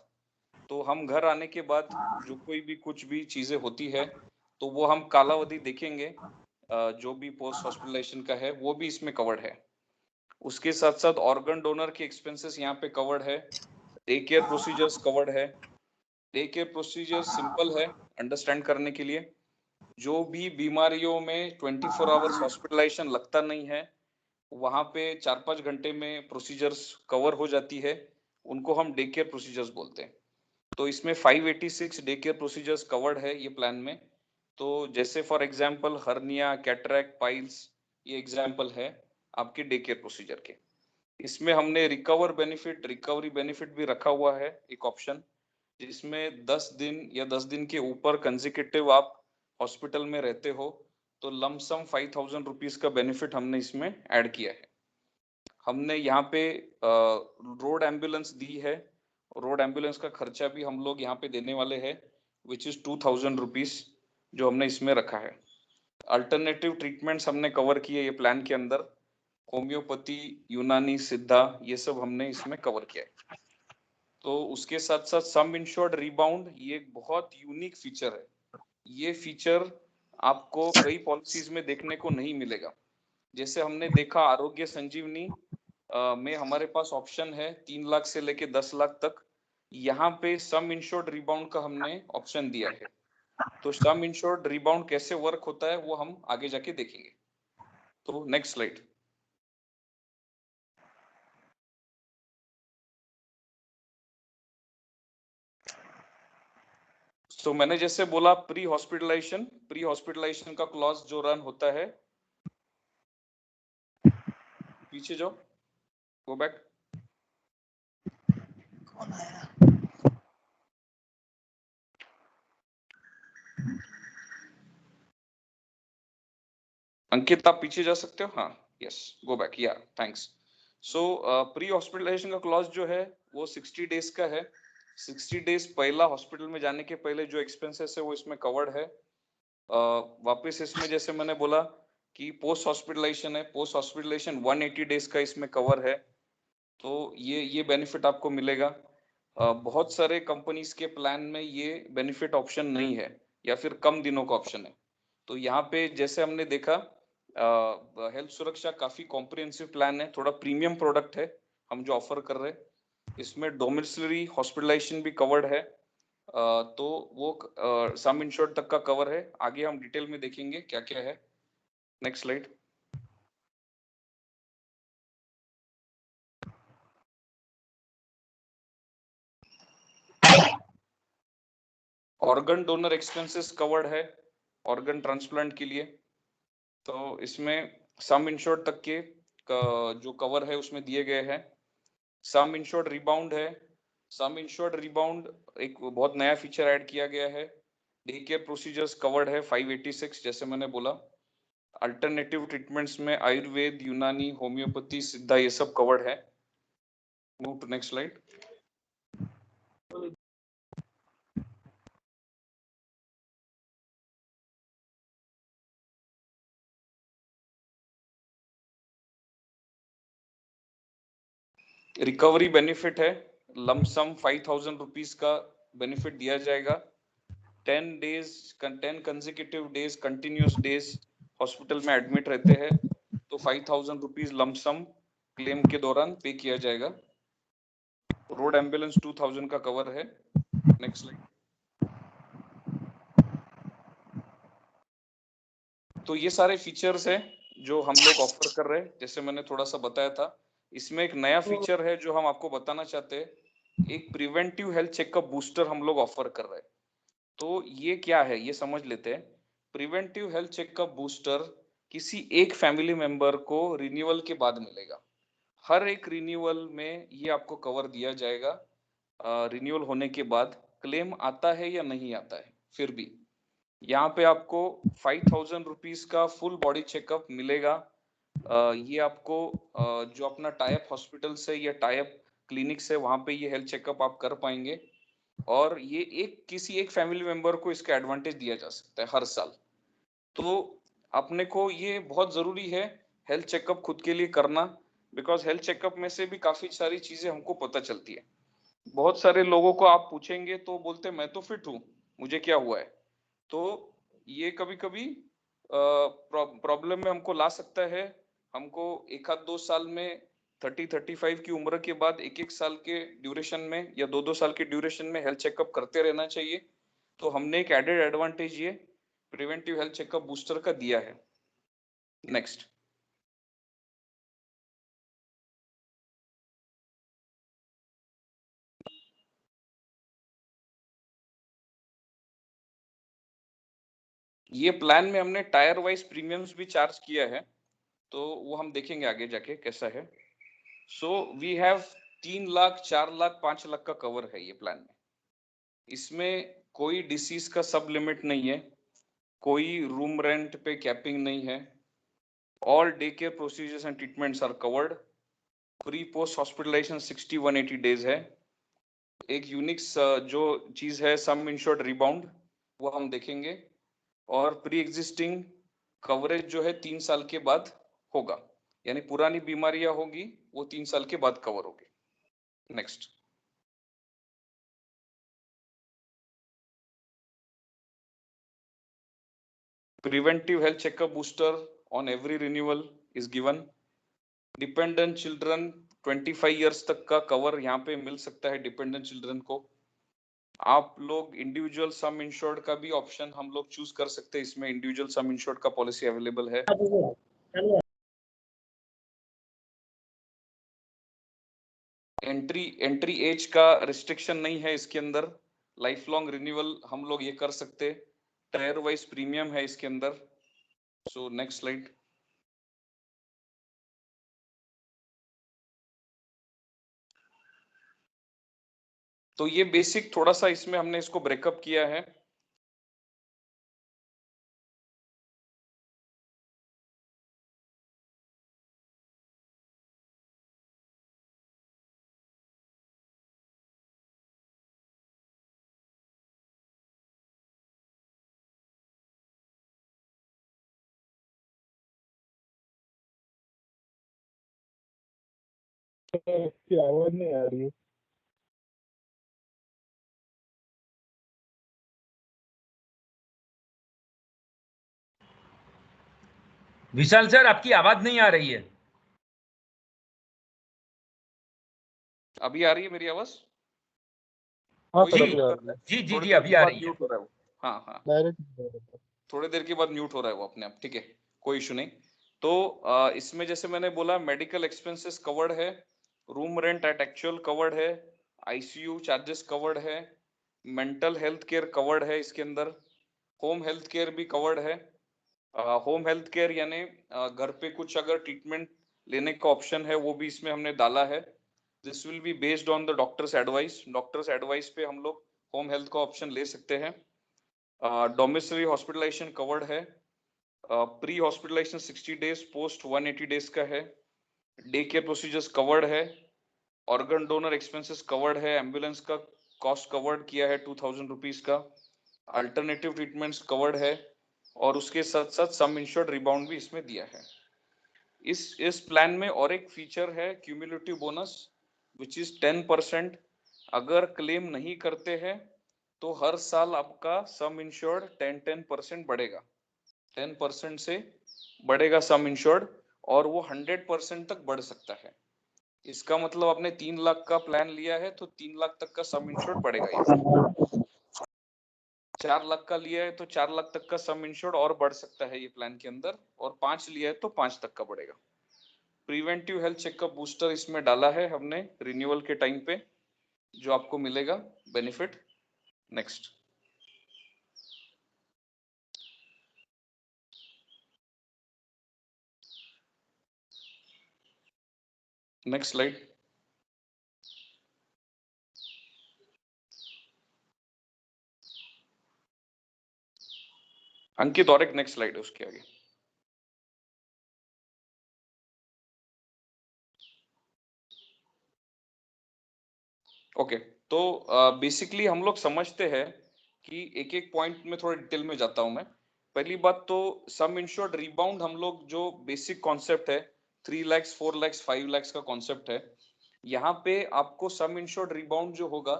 तो हम घर आने के बाद जो कोई भी कुछ भी चीजें होती है तो वो हम कालावधि देखेंगे, जो भी पोस्ट हॉस्पिटलाइजेशन का है वो भी इसमें कवर्ड है। उसके साथ साथ ऑर्गन डोनर के एक्सपेंसेस यहाँ पे कवर्ड है। डे केयर प्रोसीजर्स कवर्ड है। डे केयर प्रोसीजर सिंपल है अंडरस्टैंड करने के लिए। जो भी बीमारियों में 24 आवर्स हॉस्पिटलाइजेशन लगता नहीं है, वहां पे 4-5 घंटे में प्रोसीजर्स कवर हो जाती है, उनको हम डे केयर प्रोसीजर्स बोलते हैं। तो इसमें 586 डे केयर प्रोसीजर्स कवर्ड है ये प्लान में। तो जैसे for example hernia, cataract, piles, ये एग्जांपल है आपके डे केयर प्रोसीजर के। इसमें हमने रिकवरी बेनिफिट भी रखा हुआ है एक ऑप्शन, जिसमें 10 दिन या 10 दिन के ऊपर कंसेक्यूटिव आप हॉस्पिटल में रहते हो तो लमसम 5000 रुपीज का बेनिफिट हमने इसमें ऐड किया है। हमने यहाँ पे रोड एम्बुलेंस दी है। रोड एम्बुलेंस का खर्चा भी हम लोग यहाँ पे देने वाले हैं, विच इज 2000 रुपीज जो हमने इसमें रखा है। अल्टरनेटिव ट्रीटमेंट्स हमने कवर किए ये प्लान के अंदर, होम्योपैथी, यूनानी, सिद्धा, ये सब हमने इसमें कवर किया है। तो उसके साथ साथ सम इंश्योर्ड रिबाउंड, ये एक बहुत यूनिक फीचर है। ये फीचर आपको कई पॉलिसीज में देखने को नहीं मिलेगा। जैसे हमने देखा आरोग्य संजीवनी में हमारे पास ऑप्शन है 3 लाख से लेके 10 लाख तक, यहाँ पे सम इंश्योर्ड रिबाउंड का हमने ऑप्शन दिया है। तो सम इंश्योर्ड रिबाउंड कैसे वर्क होता है वो हम आगे जाके देखेंगे। तो नेक्स्ट स्लाइड। तो मैंने जैसे बोला प्री हॉस्पिटलाइजेशन का क्लॉज जो रन होता है, पीछे जो गो बैक, अंकित आप पीछे जा सकते हो, हाँ यस गो बैक, या थैंक्स। सो प्री हॉस्पिटलाइजेशन का क्लॉज जो है वो 60 डेज का है। 60 डेज पहला हॉस्पिटल में जाने के पहले जो एक्सपेंसेस है वो इसमें कवर्ड है। वापस इसमें जैसे मैंने बोला कि पोस्ट हॉस्पिटलाइजेशन है, पोस्ट हॉस्पिटलाइजेशन 180 डेज का इसमें कवर है। तो ये बेनिफिट आपको मिलेगा। बहुत सारे कंपनीज के प्लान में ये बेनिफिट ऑप्शन नहीं है या फिर कम दिनों का ऑप्शन है। तो यहाँ पे जैसे हमने देखा हेल्थ सुरक्षा काफी कॉम्प्रिहेंसिव प्लान है, थोड़ा प्रीमियम प्रोडक्ट है हम जो ऑफर कर रहे हैं। इसमें डोमिसिलरी हॉस्पिटलाइजेशन भी कवर्ड है, तो वो सम इंश्योर्ड तक का कवर है। आगे हम डिटेल में देखेंगे क्या क्या है। Next slide. Organ donor expenses covered है ऑर्गन ट्रांसप्लांट के लिए। तो इसमें सम इंश्योर्ड तक के जो कवर है उसमें दिए गए हैं। सम इंश्योर्ड रिबाउंड है। सम इंश्योर्ड रिबाउंड एक बहुत नया फीचर ऐड किया गया है। डे केयर प्रोसीजर्स कवर्ड है 586, जैसे मैंने बोला। अल्टरनेटिव ट्रीटमेंट्स में आयुर्वेद, यूनानी, होम्योपैथी, सिद्धा, ये सब कवर्ड है। Move to next slide. Recovery benefit है, लमसम 5000 रुपीज का बेनिफिट दिया जाएगा। 10 consecutive days, continuous days hospital में एडमिट रहते हैं तो 5000 रुपीज लमसम क्लेम के दौरान पे किया जाएगा। रोड एम्बुलेंस 2000 का कवर है। Next slide. तो ये सारे फीचर्स हैं जो हम लोग ऑफर कर रहे हैं, जैसे मैंने थोड़ा सा बताया था। इसमें एक नया फीचर है जो हम आपको बताना चाहते हैं, एक प्रिवेंटिव हेल्थ चेकअप बूस्टर हम लोग ऑफर कर रहे हैं। तो ये क्या है ये समझ लेते हैं। प्रिवेंटिव हेल्थ चेकअप बूस्टर किसी एक फैमिली मेंबर को रिन्यूअल के बाद मिलेगा। हर एक रिन्यूअल में ये आपको कवर दिया जाएगा। रिन्यूअल होने के बाद क्लेम आता है या नहीं आता है, फिर भी यहाँ पे आपको 5000 रुपीज का फुल बॉडी चेकअप मिलेगा। ये आपको जो अपना टाइप हॉस्पिटल से या टाइप क्लिनिक से वहां पे ये हेल्थ चेकअप आप कर पाएंगे। और ये किसी एक फैमिली मेंबर को इसका एडवांटेज दिया जा सकता है हर साल। तो अपने को ये बहुत जरूरी है हेल्थ चेकअप खुद के लिए करना, बिकॉज हेल्थ चेकअप में से भी काफी सारी चीजें हमको पता चलती है। बहुत सारे लोगों को आप पूछेंगे तो बोलते मैं तो फिट हूँ, मुझे क्या हुआ है। तो ये कभी कभी प्रॉब्लम में हमको ला सकता है। हमको 1-2 साल में 30-35 की उम्र के बाद 1-1 साल के ड्यूरेशन में या 2-2 साल के ड्यूरेशन में हेल्थ चेकअप करते रहना चाहिए। तो हमने एक एडेड एडवांटेज ये प्रिवेंटिव हेल्थ चेकअप बूस्टर का दिया है। नेक्स्ट। ये प्लान में हमने टायर वाइज प्रीमियम्स भी चार्ज किया है, तो वो हम देखेंगे आगे जाके कैसा है। So we have 3 lakh, 4 lakh, 5 lakh का कवर है ये प्लान में। इसमें कोई डिसीज का सब लिमिट नहीं है, कोई रूम रेंट पे कैपिंग नहीं है। All day care procedures and treatments are covered. Pre post hospitalisation 60-180 days है। एक यूनिक्स जो चीज है सम इंश्योर्ड रिबाउंड, वो हम देखेंगे। और प्री एग्जिस्टिंग कवरेज जो है 3 साल के बाद होगा, यानी पुरानी बीमारियां होगी वो 3 साल के बाद कवर होगी। Next. Preventive health checkup booster on every renewal is given. Dependent children 25 years तक का कवर यहाँ पे मिल सकता है डिपेंडेंट चिल्ड्रन को। आप लोग इंडिविजुअल सम इंश्योर्ड का भी ऑप्शन हम लोग चूज कर सकते हैं, इसमें इंडिविजुअल सम इंश्योर्ड का पॉलिसी अवेलेबल है। एंट्री एज का रिस्ट्रिक्शन नहीं है इसके अंदर। लाइफ लॉन्ग रिन्यूअल हम लोग ये कर सकते। टायर वाइज प्रीमियम है इसके अंदर। So next slide. तो ये बेसिक थोड़ा सा इसमें हमने इसको ब्रेकअप किया है। इसकी आवाज नहीं आ रही है। विशाल सर आपकी आवाज नहीं आ रही है। अभी आ रही है मेरी आवाज? हाँ जी जी जी अभी आ रही है। म्यूट हो रहा है वो। हाँ हाँ, डायरेक्ट थोड़ी देर के बाद म्यूट हो रहा है वो अपने आप, ठीक है, कोई इशू नहीं। तो इसमें जैसे मैंने बोला मेडिकल एक्सपेंसेस कवर्ड है, room rent at actual covered है, आईसीयू चार्जेस कवर्ड है, मेंटल हेल्थ केयर कवर्ड है इसके अंदर, होम हेल्थ केयर भी कवर्ड है, होम हेल्थ केयर यानी घर पे कुछ अगर ट्रीटमेंट लेने का ऑप्शन है वो भी इसमें हमने डाला है। This will be based on the doctors advice पे हम लोग होम हेल्थ का ऑप्शन ले सकते हैं। डोमिसिलरी हॉस्पिटलाइजेशन कवर्ड है। Pre hospitalisation 60 days, post 180 days का है। डे केयर प्रोसीजर्स कवर्ड है। ऑर्गन डोनर एक्सपेंसेस कवर्ड है। एम्बुलेंस का कॉस्ट कवर्ड किया है 2000 रुपीज का। अल्टरनेटिव ट्रीटमेंट्स कवर्ड है और उसके साथ साथ सम इंश्योर्ड रिबाउंड भी इसमें दिया है। इस प्लान में और एक फीचर है क्यूमुलेटिव बोनस विच इज 10%। अगर क्लेम नहीं करते हैं तो हर साल आपका सम इंश्योर्ड 10% बढ़ेगा। 10% से बढ़ेगा सम इंश्योर्ड और वो 100% तक बढ़ सकता है। इसका मतलब आपने 3 लाख का प्लान लिया है तो 3 लाख तक का सम इंश्योर्ड बढ़ेगा। ये 4 लाख का लिया है तो 4 लाख तक का सम इंश्योर्ड और बढ़ सकता है ये प्लान के अंदर, और 5 लिया है तो 5 तक का बढ़ेगा। प्रिवेंटिव हेल्थ चेकअप बूस्टर इसमें डाला है हमने रिन्यूअल के टाइम पे, जो आपको मिलेगा बेनिफिट। Next slide. अंकित और एक नेक्स्ट स्लाइड है उसके आगे। ओके तो बेसिकली हम लोग समझते हैं कि एक एक पॉइंट में थोड़ा डिटेल में जाता हूं मैं। पहली बात तो सम इंश्योर्ड रिबाउंड हम लोग जो बेसिक कॉन्सेप्ट है 3 लाख 4 लाख 5 लाख का कॉन्सेप्ट है। यहाँ पे आपको सम इंश्योर्ड रिबाउंड जो होगा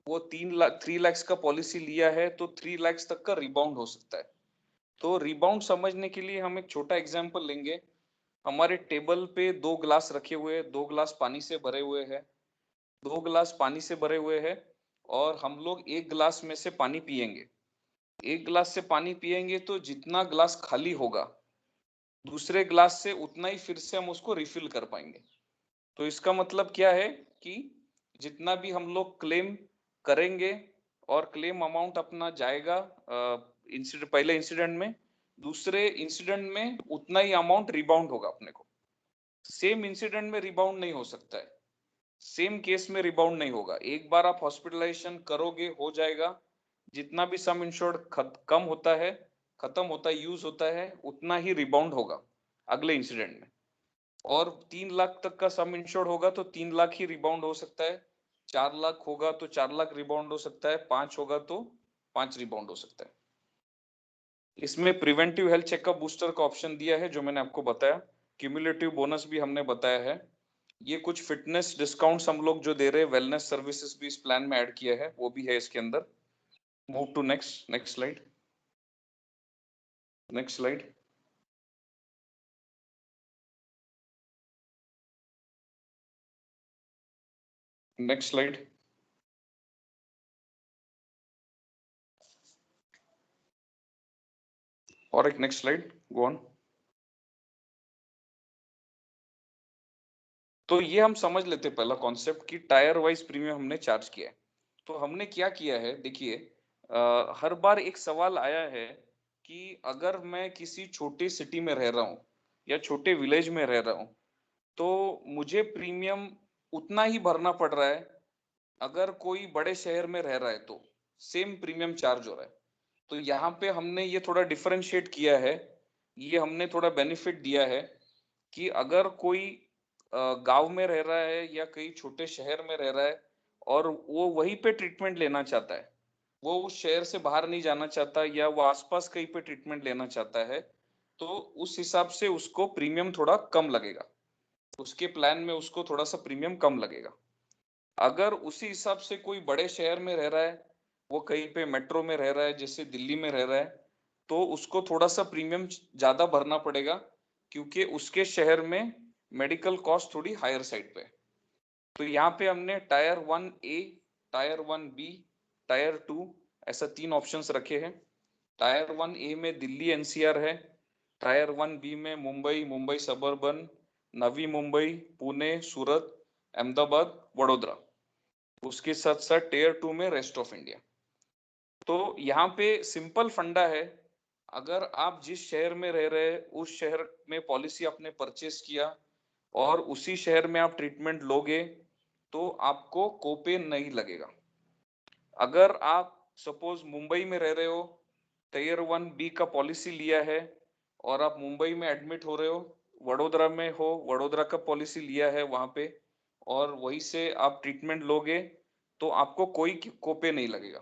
वो 3 लाख का पॉलिसी लिया है तो 3 लाख तक का रिबाउंड हो सकता है। तो रिबाउंड समझने के लिए हम एक छोटा एग्जांपल लेंगे। हमारे टेबल पे 2 ग्लास रखे हुए हैं, 2 ग्लास पानी से भरे हुए हैं। 2 ग्लास पानी से भरे हुए हैं और हम लोग 1 ग्लास में से पानी पिएंगे। 1 ग्लास से पानी पिएंगे तो जितना ग्लास खाली होगा दूसरे ग्लास से उतना ही फिर से हम उसको रिफिल कर पाएंगे। तो इसका मतलब क्या है कि जितना भी हम लोग क्लेम करेंगे और क्लेम अमाउंट अपना जाएगा पहले इंसिडेंट में, दूसरे इंसिडेंट में उतना ही अमाउंट रिबाउंड होगा अपने को। सेम इंसिडेंट में रिबाउंड नहीं हो सकता है, सेम केस में रिबाउंड नहीं होगा। एक बार आप हॉस्पिटलाइजेशन करोगे हो जाएगा, जितना भी सम इंश्योर्ड कम होता है, खत्म होता है, यूज होता है, उतना ही रिबाउंड होगा अगले इंसिडेंट में। और 3 लाख तक का सम इंश्योर्ड होगा तो 3 लाख ही रिबाउंड हो सकता है। 4 लाख होगा तो 4 लाख रिबाउंड हो सकता है। 5 होगा तो 5 रिबाउंड हो सकता है। इसमें प्रिवेंटिव हेल्थ चेकअप बूस्टर का ऑप्शन दिया है जो मैंने आपको बताया। क्यूमुलेटिव बोनस भी हमने बताया है। ये कुछ फिटनेस डिस्काउंट्स हम लोग जो दे रहे हैं, वेलनेस सर्विसेज भी इस प्लान में ऐड किया है, वो भी है इसके अंदर। Move to next slide. Next slide. Next slide. और एक नेक्स्ट स्लाइड, गो ऑन। तो ये हम समझ लेते पहला कॉन्सेप्ट कि टायर वाइज प्रीमियम हमने चार्ज किया है। तो हमने क्या किया है, देखिए हर बार एक सवाल आया है कि अगर मैं किसी छोटे सिटी में रह रहा हूँ या छोटे विलेज में रह रहा हूँ तो मुझे प्रीमियम उतना ही भरना पड़ रहा है, अगर कोई बड़े शहर में रह रहा है तो सेम प्रीमियम चार्ज हो रहा है। तो यहाँ पे हमने ये थोड़ा डिफरेंशिएट किया है, ये हमने थोड़ा बेनिफिट दिया है कि अगर कोई गांव में रह रहा है या कहीं छोटे शहर में रह रहा है और वो वहीं पे ट्रीटमेंट लेना चाहता है, वो उस शहर से बाहर नहीं जाना चाहता या वो आसपास कहीं पे ट्रीटमेंट लेना चाहता है, तो उस हिसाब से उसको प्रीमियम थोड़ा कम लगेगा, उसके प्लान में उसको थोड़ा सा प्रीमियम कम लगेगा। अगर उसी हिसाब से कोई बड़े शहर में रह रहा है, वो कहीं पे मेट्रो में रह रहा है, जैसे दिल्ली में रह रहा है, तो उसको थोड़ा सा प्रीमियम ज्यादा भरना पड़ेगा क्योंकि उसके शहर में मेडिकल कॉस्ट थोड़ी हायर साइड पे। तो यहाँ पे हमने tyre 1A, tyre 1B, tyre 2 ऐसा 3 ऑप्शंस रखे हैं। टायर 1A में दिल्ली NCR है, टायर 1B में मुंबई सबर्बन, नवी मुंबई, पुणे, सूरत, अहमदाबाद, वडोदरा। उसके साथ साथ टायर 2 में रेस्ट ऑफ इंडिया। तो यहाँ पे सिंपल फंडा है अगर आप जिस शहर में रह रहे हैं उस शहर में पॉलिसी आपने परचेस किया और उसी शहर में आप ट्रीटमेंट लोगे तो आपको कोपे नहीं लगेगा। अगर आप सपोज मुंबई में रह रहे हो, टियर 1B का पॉलिसी लिया है और आप मुंबई में एडमिट हो रहे हो, वडोदरा में हो, वडोदरा का पॉलिसी लिया है वहां पे और वहीं से आप ट्रीटमेंट लोगे तो आपको कोई कोपे नहीं लगेगा।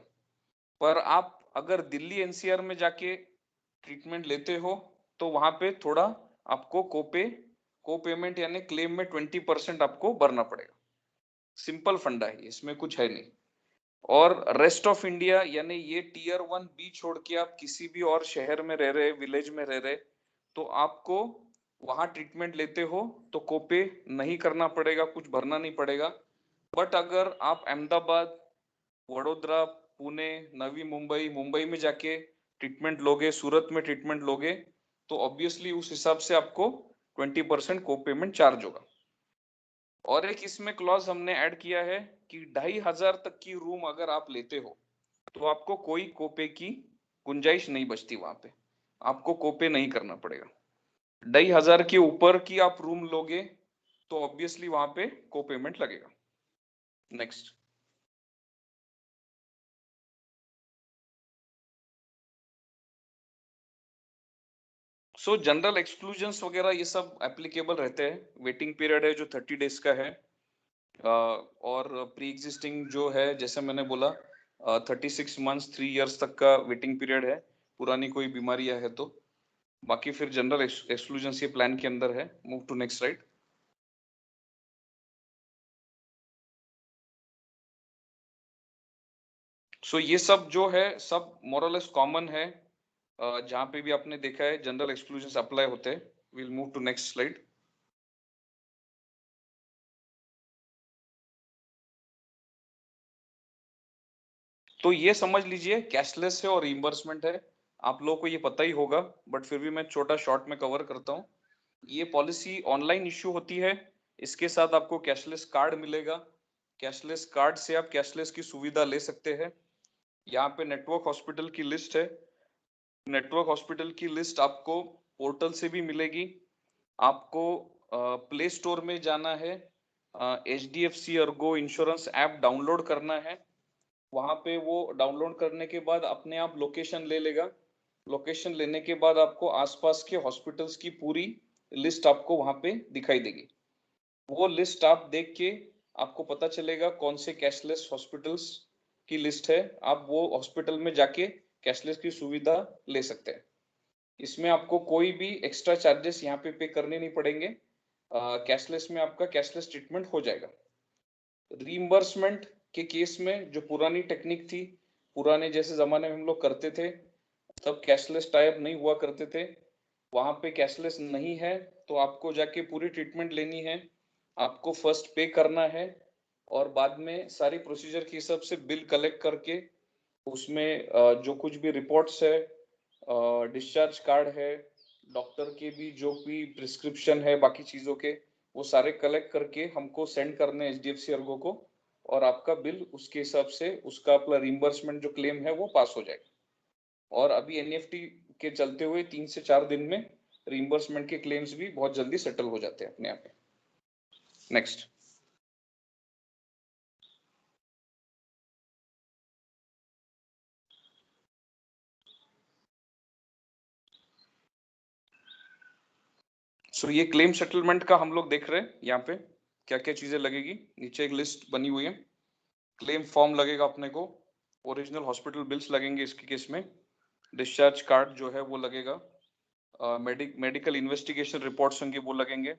पर आप अगर दिल्ली एनसीआर में जाके ट्रीटमेंट लेते हो तो वहां पे थोड़ा आपको को पेमेंट यानी क्लेम में 20% आपको भरना पड़ेगा। सिंपल फंडा है, इसमें कुछ है नहीं। और रेस्ट ऑफ इंडिया यानी ये टियर 1B छोड़ के आप किसी भी और शहर में रह रहे, विलेज में रह रहे, तो आपको वहां ट्रीटमेंट लेते हो तो कोपे नहीं करना पड़ेगा, कुछ भरना नहीं पड़ेगा। बट अगर आप अहमदाबाद, वडोदरा, पुणे, नवी मुंबई, मुंबई में जाके ट्रीटमेंट लोगे, सूरत में ट्रीटमेंट लोगे तो ऑब्वियसली उस हिसाब से आपको 20% को पेमेंट चार्ज होगा। और एक इसमें क्लॉज हमने ऐड किया है कि 2500 तक की रूम अगर आप लेते हो तो आपको कोई कोपे की गुंजाइश नहीं बचती, वहां पे आपको कोपे नहीं करना पड़ेगा। 2500 के ऊपर की आप रूम लोगे तो ऑब्वियसली वहां पे को पेमेंट लगेगा। नेक्स्ट। सो जनरल एक्सक्लूजन्स वगैरह ये सब एप्लीकेबल रहते हैं। वेटिंग पीरियड है जो 30 डेज का है और प्री एग्जिस्टिंग जो है जैसे मैंने बोला 36 मंथ्स 3 इयर्स तक का वेटिंग पीरियड है, पुरानी कोई बीमारियां है तो। बाकी फिर जनरल एक्सक्लूजन्स ये प्लान के अंदर है। Move to next slide. So ये सब जो है सब मोरलेस कॉमन है, जहां पे भी आपने देखा है जनरल एक्सक्लूजन्स अप्लाई होते हैं। Will move to next slide. तो ये समझ लीजिए कैशलेस है और रिइंबर्समेंट है। आप लोगों को ये पता ही होगा बट फिर भी मैं छोटा शॉर्ट में कवर करता हूँ। ये पॉलिसी ऑनलाइन इश्यू होती है, इसके साथ आपको कैशलेस कार्ड मिलेगा। कैशलेस कार्ड से आप कैशलेस की सुविधा ले सकते हैं। यहाँ पे नेटवर्क हॉस्पिटल की लिस्ट है। नेटवर्क हॉस्पिटल की लिस्ट आपको पोर्टल से भी मिलेगी। आपको प्ले स्टोर में जाना है, HDFC Ergo insurance app download करना है। वहां पे वो डाउनलोड करने के बाद अपने आप लोकेशन ले लेगा। लोकेशन लेने के बाद आपको आसपास के हॉस्पिटल्स की पूरी लिस्ट आपको वहां पे दिखाई देगी। वो लिस्ट आप देख के आपको पता चलेगा कौन से कैशलेस हॉस्पिटल्स की लिस्ट है। आप वो हॉस्पिटल में जाके कैशलेस की सुविधा ले सकते हैं। इसमें आपको कोई भी एक्स्ट्रा चार्जेस यहाँ पे पे करने नहीं पड़ेंगे। कैशलेस में आपका कैशलेस ट्रीटमेंट हो जाएगा। रीइंबर्समेंट के केस में जो पुरानी टेक्निक थी, पुराने जैसे जमाने में हम लोग करते थे तब कैशलेस टाइप नहीं हुआ करते थे, वहां पे कैशलेस नहीं है तो आपको जाके पूरी ट्रीटमेंट लेनी है। आपको फर्स्ट पे करना है और बाद में सारी प्रोसीजर के हिसाब से बिल कलेक्ट करके उसमें जो कुछ भी रिपोर्ट्स है, डिस्चार्ज कार्ड है, डॉक्टर के भी जो भी प्रिस्क्रिप्शन है, बाकी चीजों के वो सारे कलेक्ट करके हमको सेंड करने HDFC अर्गो को और आपका बिल उसके हिसाब से उसका अपना रिइंबर्समेंट जो क्लेम है वो पास हो जाएगा। और अभी NEFT के चलते हुए 3 से 4 दिन में रिइंबर्समेंट के क्लेम्स भी बहुत जल्दी सेटल हो जाते हैं अपने आप। नेक्स्ट। सो ये क्लेम सेटलमेंट का हम लोग देख रहे हैं यहाँ पे क्या क्या चीजें लगेगी। नीचे एक लिस्ट बनी हुई है। क्लेम फॉर्म लगेगा अपने को, ओरिजिनल हॉस्पिटल बिल्स लगेंगे इसके केस में, डिस्चार्ज कार्ड जो है वो लगेगा, मेडिकल इन्वेस्टिगेशन रिपोर्ट्स होंगे वो लगेंगे,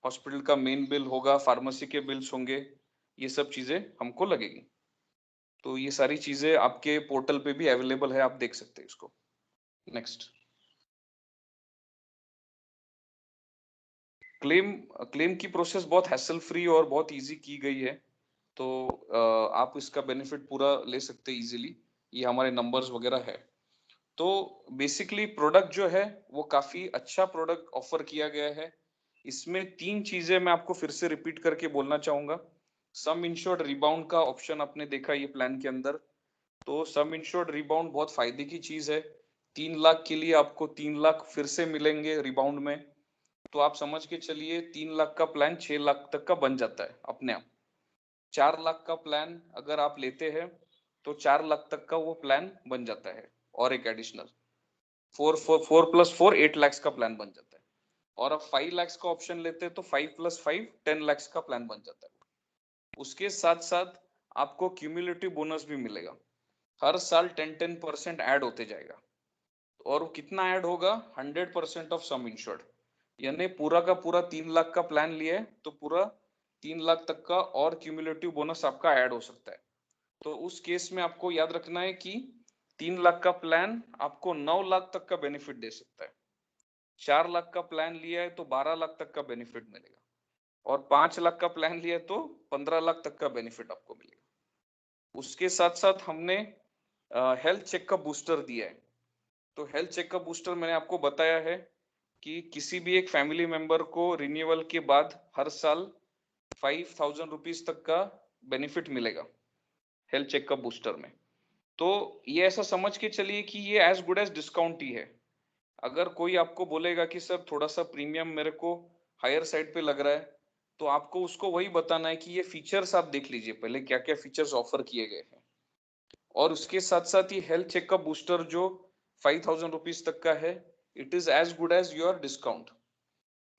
हॉस्पिटल का मेन बिल होगा, फार्मेसी के बिल्स होंगे, ये सब चीजें हमको लगेगी। तो ये सारी चीजें आपके पोर्टल पे भी अवेलेबल है, आप देख सकते हैं इसको। नेक्स्ट। क्लेम की प्रोसेस बहुत हैसल फ्री और बहुत इजी की गई है, तो आप इसका बेनिफिट पूरा ले सकते हैं इजीली। ये हमारे नंबर्स वगैरह है। तो बेसिकली प्रोडक्ट जो है वो काफी अच्छा प्रोडक्ट ऑफर किया गया है। इसमें 3 चीजें मैं आपको फिर से रिपीट करके बोलना चाहूंगा। सम इंश्योर्ड रिबाउंड का ऑप्शन आपने देखा ये प्लान के अंदर, तो सम इंश्योर्ड रिबाउंड बहुत फायदे की चीज है। 3 लाख के लिए आपको 3 लाख फिर से मिलेंगे रिबाउंड में, तो आप समझ के चलिए 3 लाख का प्लान 6 लाख तक का बन जाता है अपने आप। 4 लाख का प्लान अगर आप लेते हैं तो 4 लाख तक का वो प्लान बन जाता है, और एक एडिशनल 4 + 4 8 लाख का प्लान बन जाता है। और अब 5 लाख का ऑप्शन लेते हैं तो 5 + 5 10 लाख का प्लान बन जाता है। उसके साथ साथ आपको क्यूमुलेटिव बोनस भी मिलेगा, हर साल 10% ऐड होते जाएगा। और कितना ऐड होगा? 100% ऑफ सम इंश्योर्ड, यानी पूरा का पूरा 3 लाख का प्लान लिए तो पूरा 3 लाख तक का और क्यूमुलेटिव बोनस आपका ऐड हो सकता है। तो उस केस में आपको याद रखना है कि 3 लाख का प्लान आपको 9 लाख तक का बेनिफिट दे सकता है। 4 लाख का प्लान लिया है तो 12 लाख तक का बेनिफिट मिलेगा, और 5 लाख का प्लान लिया तो 15 लाख तक का बेनिफिट आपको मिलेगा। उसके साथ साथ हमने हेल्थ चेकअप बूस्टर दिया है। तो हेल्थ चेकअप बूस्टर मैंने आपको बताया है कि किसी भी एक फैमिली मेंबर को रिन्यूअल के बाद हर साल 5000 रुपीज तक का बेनिफिट मिलेगा हेल्थ चेकअप बूस्टर में। तो ये ऐसा समझ के चलिए कि ये एज गुड एज डिस्काउंट ही है। अगर कोई आपको बोलेगा कि सर थोड़ा सा प्रीमियम मेरे को हायर साइड पे लग रहा है, तो आपको उसको वही बताना है कि ये फीचर्स आप देख लीजिए पहले क्या क्या फीचर्स ऑफर किए गए हैं। और उसके साथ साथ ये हेल्थ चेकअप बूस्टर जो 5000 रुपीज तक का है, it is as good as your discount.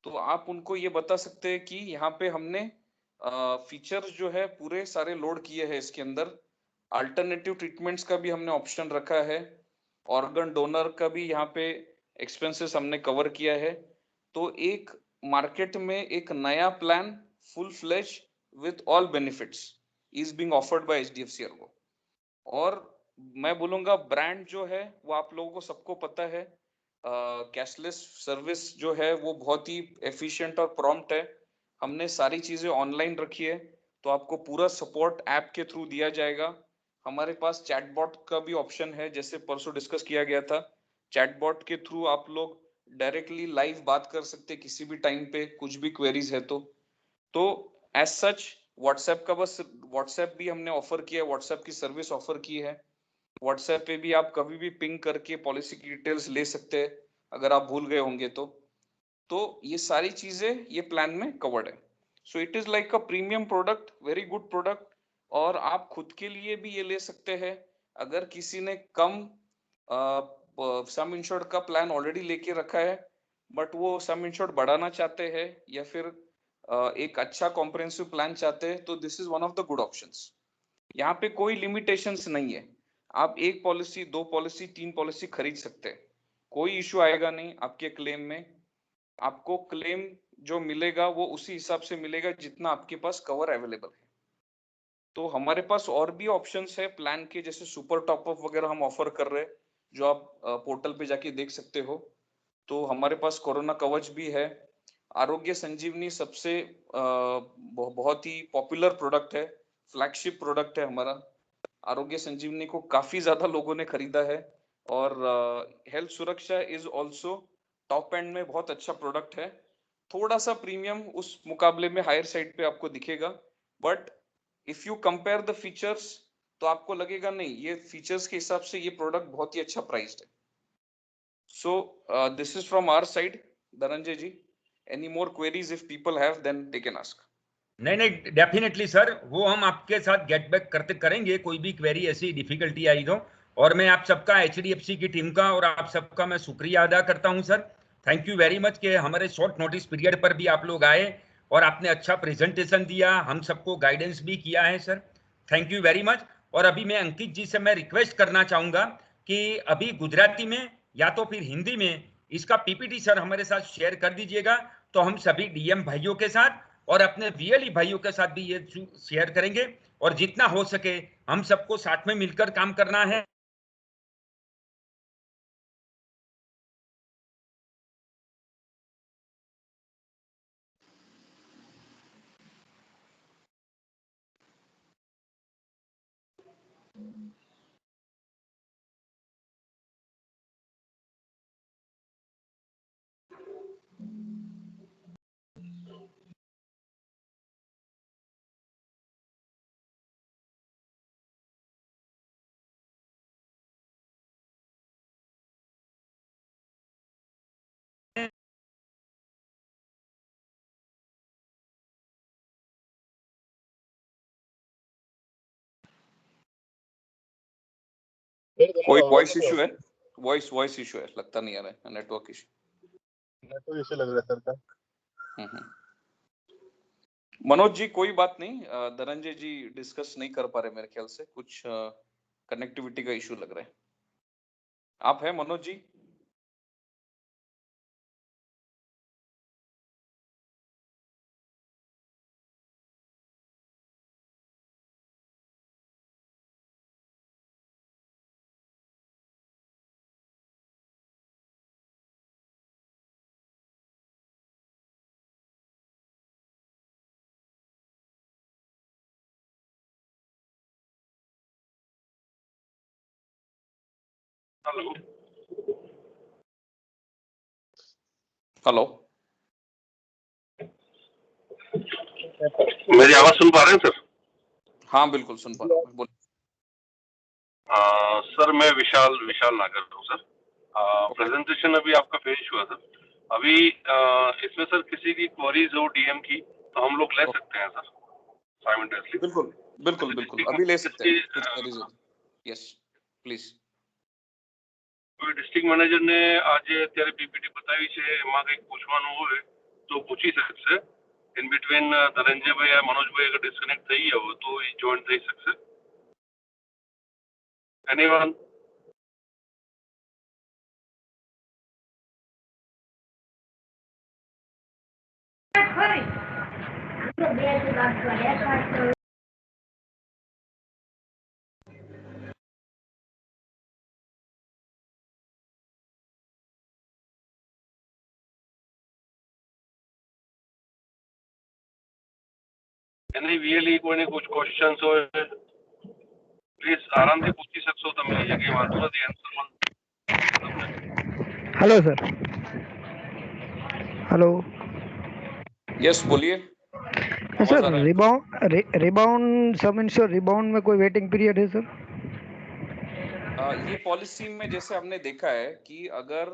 तो आप उनको ये बता सकते हैं कि यहाँ पे हमने फीचर्स जो है पूरे सारे लोड किए हैं इसके अंदर। अल्टरनेटिव ट्रीटमेंट्स का भी हमने ऑप्शन रखा है, ऑर्गन डोनर का भी यहाँ पे एक्सपेंसेस हमने कवर किया है। तो एक मार्केट में एक नया plan full flesh with all benefits is being offered by HDFC Ergo. और मैं बोलूंगा ब्रांड जो है वो आप लोगों को सबको पता है, कैशलेस सर्विस जो है वो बहुत ही एफिशिएंट और प्रॉम्प्ट है। हमने सारी चीजें ऑनलाइन रखी है, तो आपको पूरा सपोर्ट ऐप के थ्रू दिया जाएगा। हमारे पास चैटबॉट का भी ऑप्शन है, जैसे परसों डिस्कस किया गया था। चैटबॉट के थ्रू आप लोग डायरेक्टली लाइव बात कर सकते हैं किसी भी टाइम पे, कुछ भी क्वेरीज है तो एज सच व्हाट्सएप का बस व्हाट्सएप भी हमने ऑफर किया है, व्हाट्सएप की सर्विस ऑफर की है। व्हाट्सएप पे भी आप कभी भी पिंग करके पॉलिसी की डिटेल्स ले सकते हैं अगर आप भूल गए होंगे तो ये सारी चीजें ये प्लान में कवर्ड है। So it is like a premium product, very good product. और आप खुद के लिए भी ये ले सकते हैं। अगर किसी ने कम सम इंश्योर्ड का प्लान ऑलरेडी लेके रखा है, बट वो सम इंश्योर्ड बढ़ाना चाहते हैं या फिर एक अच्छा कॉम्प्रिहेंसिव प्लान चाहते हैं, तो this is one of the good options. यहाँ पे कोई लिमिटेशंस नहीं है, आप 1 पॉलिसी 2 पॉलिसी 3 पॉलिसी खरीद सकते हैं, कोई इश्यू आएगा नहीं आपके क्लेम में। आपको क्लेम जो मिलेगा वो उसी हिसाब से मिलेगा जितना आपके पास कवर अवेलेबल है। तो हमारे पास और भी ऑप्शंस है प्लान के, जैसे सुपर टॉपअप वगैरह हम ऑफर कर रहे हैं, जो आप पोर्टल पे जाके देख सकते हो। तो हमारे पास कोरोना कवच भी है। आरोग्य संजीवनी सबसे बहुत ही पॉपुलर प्रोडक्ट है, फ्लैगशिप प्रोडक्ट है हमारा। आरोग्य संजीवनी को काफी ज्यादा लोगों ने खरीदा है। और हेल्थ सुरक्षा इज ऑल्सो टॉप एंड में बहुत अच्छा प्रोडक्ट है। थोड़ा सा प्रीमियम उस मुकाबले में हायर साइड पे आपको दिखेगा, but if you compare the features तो आपको लगेगा नहीं, ये फीचर्स के हिसाब से ये प्रोडक्ट बहुत ही अच्छा प्राइस्ड है। So this is from our side. Dhananjay ji, any more queries if people have then they can ask. नहीं डेफिनेटली सर, वो हम आपके साथ गेट बैक करते करेंगे, कोई भी क्वेरी ऐसी डिफिकल्टी आई तो। और मैं आप सबका HDFC की टीम का और आप सबका मैं शुक्रिया अदा करता हूं sir. Thank you very much कि हमारे शॉर्ट नोटिस पीरियड पर भी आप लोग आए और आपने अच्छा प्रेजेंटेशन दिया, हम सबको गाइडेंस भी किया है sir. Thank you very much. और अभी मैं अंकित जी से मैं रिक्वेस्ट करना चाहूंगा कि अभी गुजराती में या तो फिर हिंदी में इसका PPT सर हमारे साथ शेयर कर दीजिएगा, तो हम सभी DM भाइयों के साथ और अपने VLE भाइयों के साथ भी ये शेयर करेंगे। और जितना हो सके हम सबको साथ में मिलकर काम करना है। कोई वॉइस इशू है? वॉइस इशू है, लगता नहीं आ रहा है, नेटवर्क इशू लग रहा है सर का। मनोज जी कोई बात नहीं, धनंजय जी डिस्कस नहीं कर पा रहे मेरे ख्याल से, कुछ कनेक्टिविटी का इशू लग रहा है। आप है मनोज जी? हेलो हेलो, मेरी आवाज सुन पा रहे हैं सर? हाँ बिल्कुल सुन पा रहा हूँ, बोलिए। सर मैं विशाल विशाल नागर हूँ सर। प्रेजेंटेशन अभी आपका फिनिश हुआ सर। अभी इसमें सर किसी की क्वेरीज हो डीएम की तो हम लोग ले सकते हैं सर साइमल्टेनियसली? बिल्कुल बिल्कुल बिल्कुल, अभी ले सकते हैं, कुछ क्वेरीज हो। Yes please. डिस्ट्रिक्ट मैनेजर ने आज અત્યારે પીપીટી બતાવી છે, એમાં કંઈક પૂછવાનું હોય તો પૂછી શકશે। ઇન બિટવીન ધનંજયભાઈ या मनोजભાઈ अगर डिस्कनेक्ट થઈ ગયા હોય તો એ જોઈન થઈ શકશે। એનીવન? એની વીએલઈ કોઈને कुछ क्वेश्चंस હોય પ્લીઝ આરામથી પૂછી શકશો તમે, એ કંઈ વાંધો નથી। Answer hello sir. Hello yes बोलिए। सर, रिबाउंड सब इंश्योर रिबाउंड में कोई वेटिंग पीरियड है सर? ये पॉलिसी में जैसे हमने देखा है कि अगर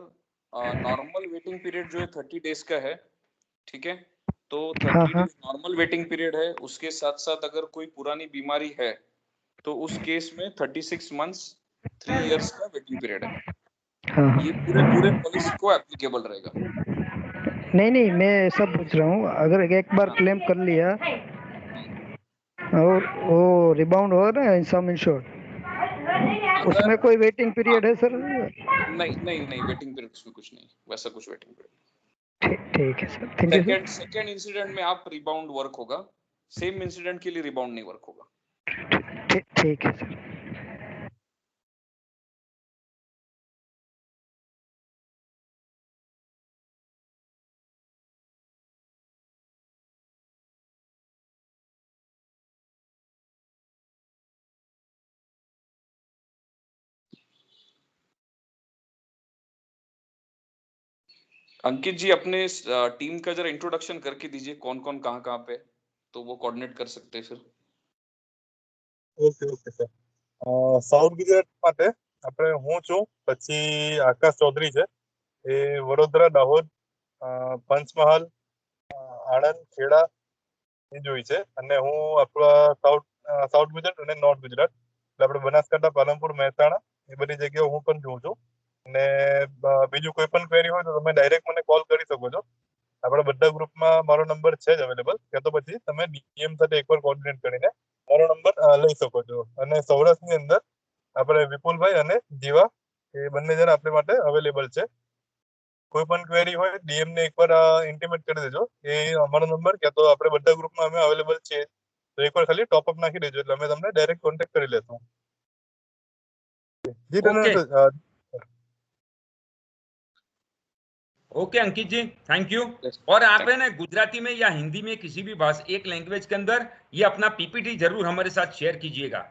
नॉर्मल वेटिंग पीरियड जो है 30 डेज का है, ठीक है, तो 30 डेज नॉर्मल वेटिंग पीरियड है। उसके साथ साथ अगर कोई पुरानी बीमारी है तो उस केस में 36 मंथ्स 3 इयर्स का वेटिंग पीरियड है। ये पूरे पॉलिसी को एप्लीकेबल रहेगा। नहीं मैं सब पूछ रहा हूँ, अगर एक बार क्लेम कर लिया और वो रिबाउंड हो रहा है सम इंश्योर्ड, उसमें कोई वेटिंग पीरियड है सर? नहीं वेटिंग पीरियड उसमें कुछ नहीं, वैसा कुछ वेटिंग पीरियड। ठीक है sir, thank you sir. Second incident में आप रिबाउंड वर्क होगा, सेम इंसिडेंट के लिए रिबाउंड नहीं वर्क होगा। ठीक है सर। अंकित जी अपने टीम का जरा इंट्रोडक्शन करके दीजिए, कौन कौन कहाँ पे, तो वो कोऑर्डिनेट कर सकते हैं फिर। Okay sir. સાઉથ ગુજરાત માટે આપણે હું છું, પછી આકાશ ચૌધરી છે, એ વડોદરા, દાહોદ, પંચમહાલ, આણંદ, ખેડા એ જોઈ છે, અને હું આપણા સાઉથ ગુજરાત અને નોર્થ ગુજરાત એટલે આપણે બનાસકાંઠા, પાલનપુર, મહેસાણા એ બધી જગ્યાએ હું પણ જોઉં છું। અને બીજું કોઈ પણ ક્વેરી હોય તો તમે ડાયરેક્ટ મને કોલ કરી શકો છો। આપણા બધા ગ્રુપમાં મારો નંબર છે જ અવેલેબલ, કે તો પછી તમે ડીએમ સાથે એકવાર કોર્ડિનેટ કરીને મારો નંબર લઈ શકો છો। અને સૌરાષ્ટ્રની અંદર આપણે વિપુલભાઈ અને જીવા એ બંને જણ આપણી માટે અવેલેબલ છે। કોઈ પણ ક્વેરી હોય ડીએમ ને એકવાર ઇન્ટિમેટ કરી દેજો, એ અમારો નંબર કે તો આપણે બધા ગ્રુપમાં અમે અવેલેબલ છે, તો એકવાર ખાલી ટોપઅપ નાખી દેજો એટલે અમે તમને ડાયરેક્ટ કોન્ટેક્ટ કરી લેશું। જી ધન્યવાદ। Okay Ankit ji, thank you. और आप है ना गुजराती में या हिंदी में किसी भी भाषा एक लैंग्वेज के अंदर ये अपना पीपीटी जरूर हमारे साथ शेयर कीजिएगा।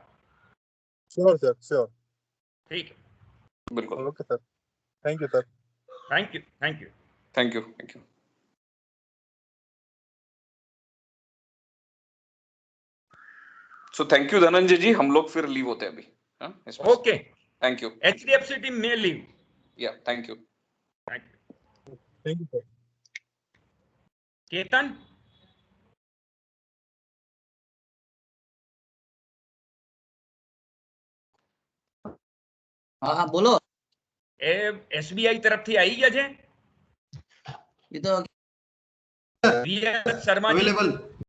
Sure sir, sure. ठीक है, बिल्कुल। Okay sir, thank you sir. Thank you thank you thank you thank you. So thank you Dhananjay ji, हम लोग फिर लीव होते हैं अभी। Okay, thank you. HDFC team में लीव। या thank you. Thank you sir. Ketan. હા હા બોલો. એ SBI તરફથી આવી ગયા છે. એ તો વીએસ શર્માજી અવેલેબલ